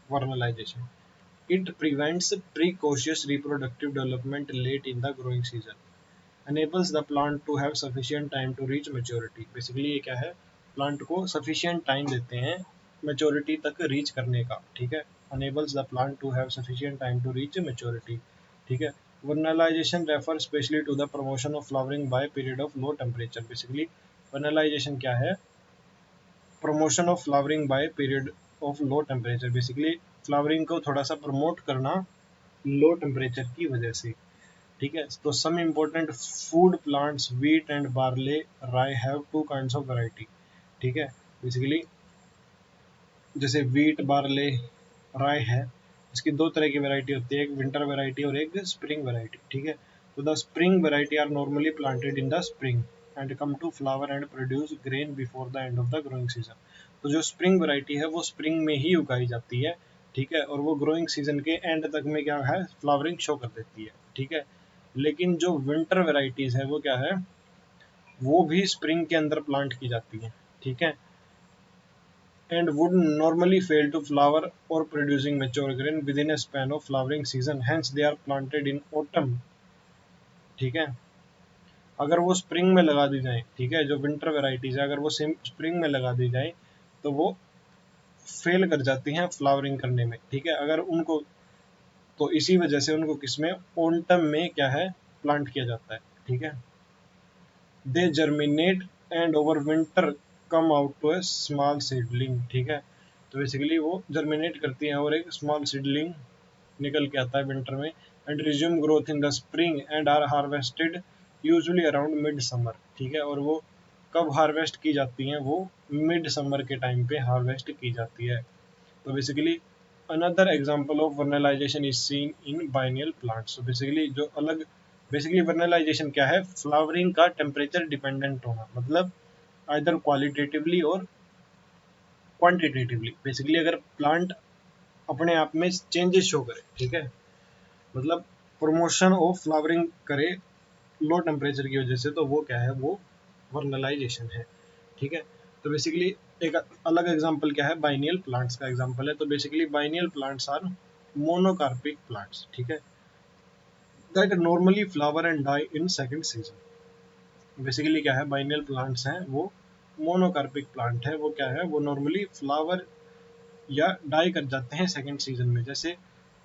vernalisation. It prevents precocious reproductive development late in the growing season, enables the plant to have sufficient time to reach maturity। Basically ये क्या है, plant को sufficient time देते हैं मेच्योरिटी तक reach करने का, ठीक है। enables the plant to have sufficient time to reach maturity, ठीक है। vernalization refers specially to the promotion of flowering by period of low temperature। बेसिकली vernalization क्या है, promotion of flowering by period of low temperature. Basically flowering को थोड़ा सा promote करना low temperature की वजह से, ठीक है। तो some important food plants wheat and barley rye have two kinds of variety, ठीक है। बेसिकली जैसे वीट बार्ले राई है, इसकी दो तरह की वैरायटी होती है, एक विंटर वैरायटी और एक स्प्रिंग वैरायटी, ठीक है। तो the spring variety are normally planted in the spring and come to flower and produce grain before the end of the growing season. तो जो स्प्रिंग वैरायटी है वो स्प्रिंग में ही उगाई जाती है, ठीक है, और वो ग्रोइंग सीजन के एंड तक में क्या है, फ्लावरिंग शो कर देती है, ठीक है। लेकिन जो विंटर वेराइटीज है वो क्या है, वो भी स्प्रिंग के अंदर प्लांट की जाती है, ठीक है, and would normally fail to flower or producing mature grain within a span of flowering season, hence they are planted in autumn, ठीक है। अगर वो स्प्रिंग में लगा दी जाए, ठीक है, जो विंटर वेराइटीज है अगर वो स्प्रिंग में लगा दी जाए तो वो फेल कर जाती हैं फ्लावरिंग करने में, ठीक है। अगर उनको, तो इसी वजह से उनको किसमें, ऑटम में क्या है, प्लांट किया जाता है, ठीक है। They germinate and over winter come out to a small seedling, ठीक है। तो बेसिकली वो जर्मिनेट करती है और एक स्मॉल सीडलिंग निकल के आता है विंटर में, and resume growth in the spring and are harvested usually around mid summer, ठीक है। और वो कब हार्वेस्ट की जाती हैं, वो मिड समर के टाइम पे हार्वेस्ट की जाती है। तो basically another example of vernalization is seen in biennial plants. तो बेसिकली जो अलग, बेसिकली वर्नलाइजेशन क्या है, फ्लावरिंग का टेम्परेचर डिपेंडेंट होना, मतलब आइदर क्वालिटेटिवली और क्वांटिटेटिवली। बेसिकली अगर प्लांट अपने आप में चेंजेस शो करे, ठीक है, मतलब प्रमोशन ऑफ फ्लावरिंग करे लो टेम्परेचर की वजह से, तो वो क्या है, वो वर्नलाइजेशन है, ठीक है। तो बेसिकली एक अलग एग्जांपल क्या है, बाइनियल प्लांट्स का एग्जांपल है। तो basically biennial plants are monocarpic plants, ठीक है, that normally flower and die in second season. Basically क्या है, बाइनियल प्लांट्स हैं वो मोनोकार्पिक प्लांट है, वो क्या है, वो नॉर्मली फ्लावर या डाई कर जाते हैं सेकंड सीजन में। जैसे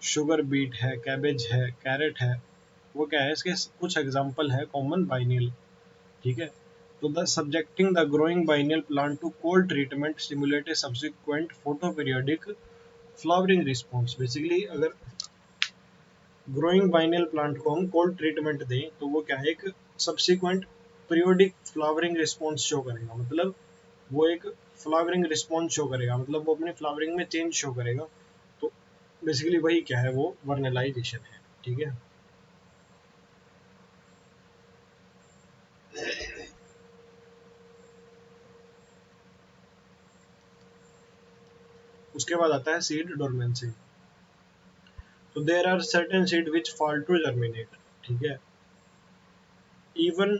शुगर बीट है, कैबेज है, कैरेट है, वो क्या है, इसके कुछ एग्जांपल है कॉमन बाइनियल, ठीक है। तो the subjecting the growing biennial plant to cold treatment stimulate a subsequent photo periodic flowering response. Basically अगर ग्रोइंग बाइनियल प्लांट को हम कोल्ड ट्रीटमेंट दें तो वो क्या है, एक subsequent periodic flowering response show करेगा, मतलब वो एक फ्लावरिंग रिस्पॉन्स शो करेगा, मतलब वो अपने फ्लावरिंग में चेंज शो करेगा। तो बेसिकली वही क्या है, वो वर्नलाइजेशन है, ठीक है। उसके बाद आता है सीड डोरमेंसी। तो there are certain seed which fall to germinate, ठीक है, even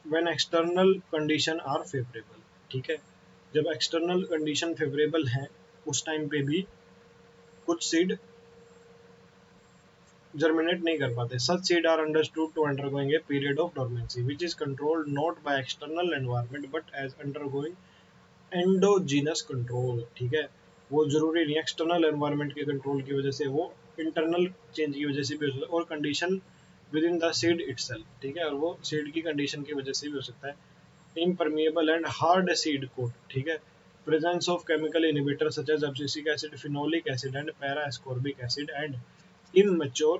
when external condition are favourable, ठीक है। जब एक्सटर्नल कंडीशन फेवरेबल है उस टाइम पे भी कुछ सीड जर्मिनेट नहीं कर पाते। Such seed are understood to undergoing a period of dormancy which is controlled not by external environment but as undergoing endogenous control, ठीक है। वो जरूरी नहीं एक्सटर्नल एनवायरनमेंट के कंट्रोल की वजह से, वो इंटरनल चेंज की वजह से भी हो सकता है, और condition with in the seed itself, ठीक है, और वो सीड की कंडीशन की वजह से भी हो सकता है। impermeable and hard seed coat, ठीक है, presence of chemical inhibitors such as abscisic acid, phenolic acid and para ascorbic acid and immature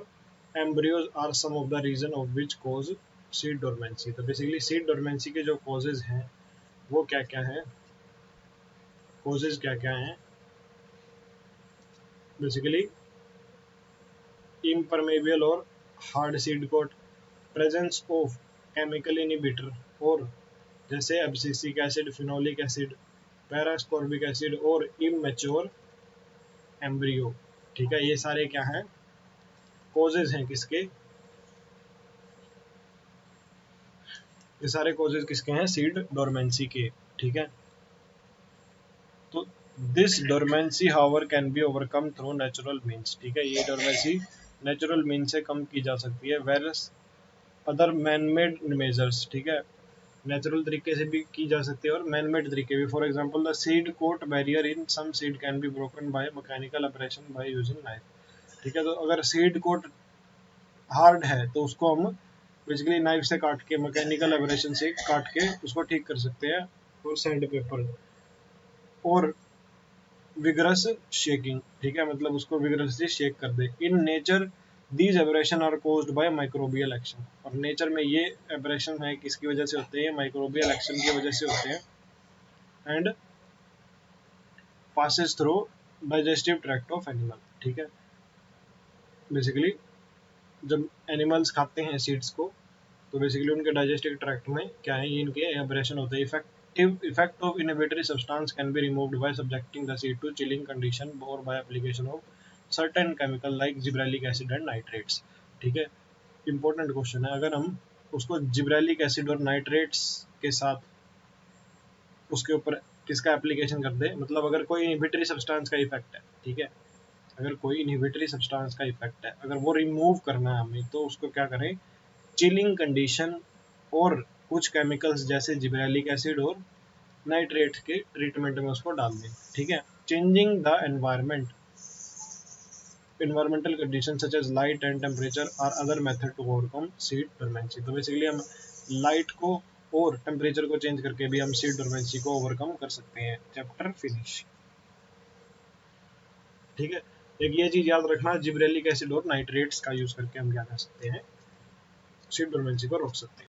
embryos are some of the reason of which cause seed dormancy। तो basically seed dormancy के जो causes हैं वो क्या क्या हैं, causes क्या क्या हैं, बेसिकली impermeable और hard seed coat, presence of chemical inhibitor और जैसे abscisic acid, phenolic acid, parascorbic acid और इमेच्योर एम्ब्रियो। ठीक है, ये सारे क्या हैं, कोजेज हैं किसके, ये सारे कोजेज किसके हैं, सीड डोरमेंसी के। ठीक है, तो this dormancy however can be overcome through natural means. ठीक है, ये डोरमेंसी नेचुरल मीन से कम की जा सकती है, versus other man made measures. ठीक है, नेचुरल तरीके से भी की जा सकती है और मैन मेड तरीके भी। For example the seed coat barrier in some seed can be broken by mechanical operation by using knife. ठीक है, तो अगर सीड कोट हार्ड है तो उसको हम बेसिकली नाइफ से काट के, मैकेनिकल ऑपरेशन से काट के उसको ठीक कर सकते हैं, और सैंड पेपर और विगरस शेकिंग। ठीक है, मतलब उसको विगरसली शेक कर दे। In nature these abrasion are caused by microbial action, और नेचर में ये एब्रेशन है किसकी वजह से होते हैं, माइक्रोबियल एक्शन की वजह से होते हैं। And passes through digestive tract of animal. ठीक है, बेसिकली जब एनिमल्स खाते हैं सीड्स को, तो बेसिकली उनके डाइजेस्टिव ट्रैक्ट में क्या है, इनके एब्रेशन होते हैं। Effect of inhibitory substance can be removed by subjecting the seed to chilling condition or by application of certain chemical like gibberellic acid and nitrates. ठीक है, इंपॉर्टेंट क्वेश्चन है, अगर हम उसको जिब्रेलिक एसिड और नाइट्रेट्स के साथ उसके ऊपर किसका एप्लीकेशन कर दे, मतलब अगर कोई इनहिबिटरी सब्सटेंस का इफेक्ट है, ठीक है, अगर कोई इनहिबिटरी सब्सटेंस का इफेक्ट है, अगर वो रिमूव करना है हमें, तो उसको क्या करें, चिलिंग कंडीशन और कुछ केमिकल्स जैसे जिब्रेलिक एसिड और नाइट्रेट के ट्रीटमेंट में उसको डाल दें। ठीक है, changing the environment, environmental conditions such as light and temperature are other method to overcome seed dormancy। तो बेसिकली हम लाइट को और टेम्परेचर को चेंज करके भी हम सीड डोरमेंसी को ओवरकम कर सकते हैं। Chapter finish. ठीक है, एक ये चीज याद रखना, जिब्रेलिक एसिड और नाइट्रेट्स का यूज करके हम क्या कर सकते हैं, सीड डोरमेंसी को रोक सकते हैं।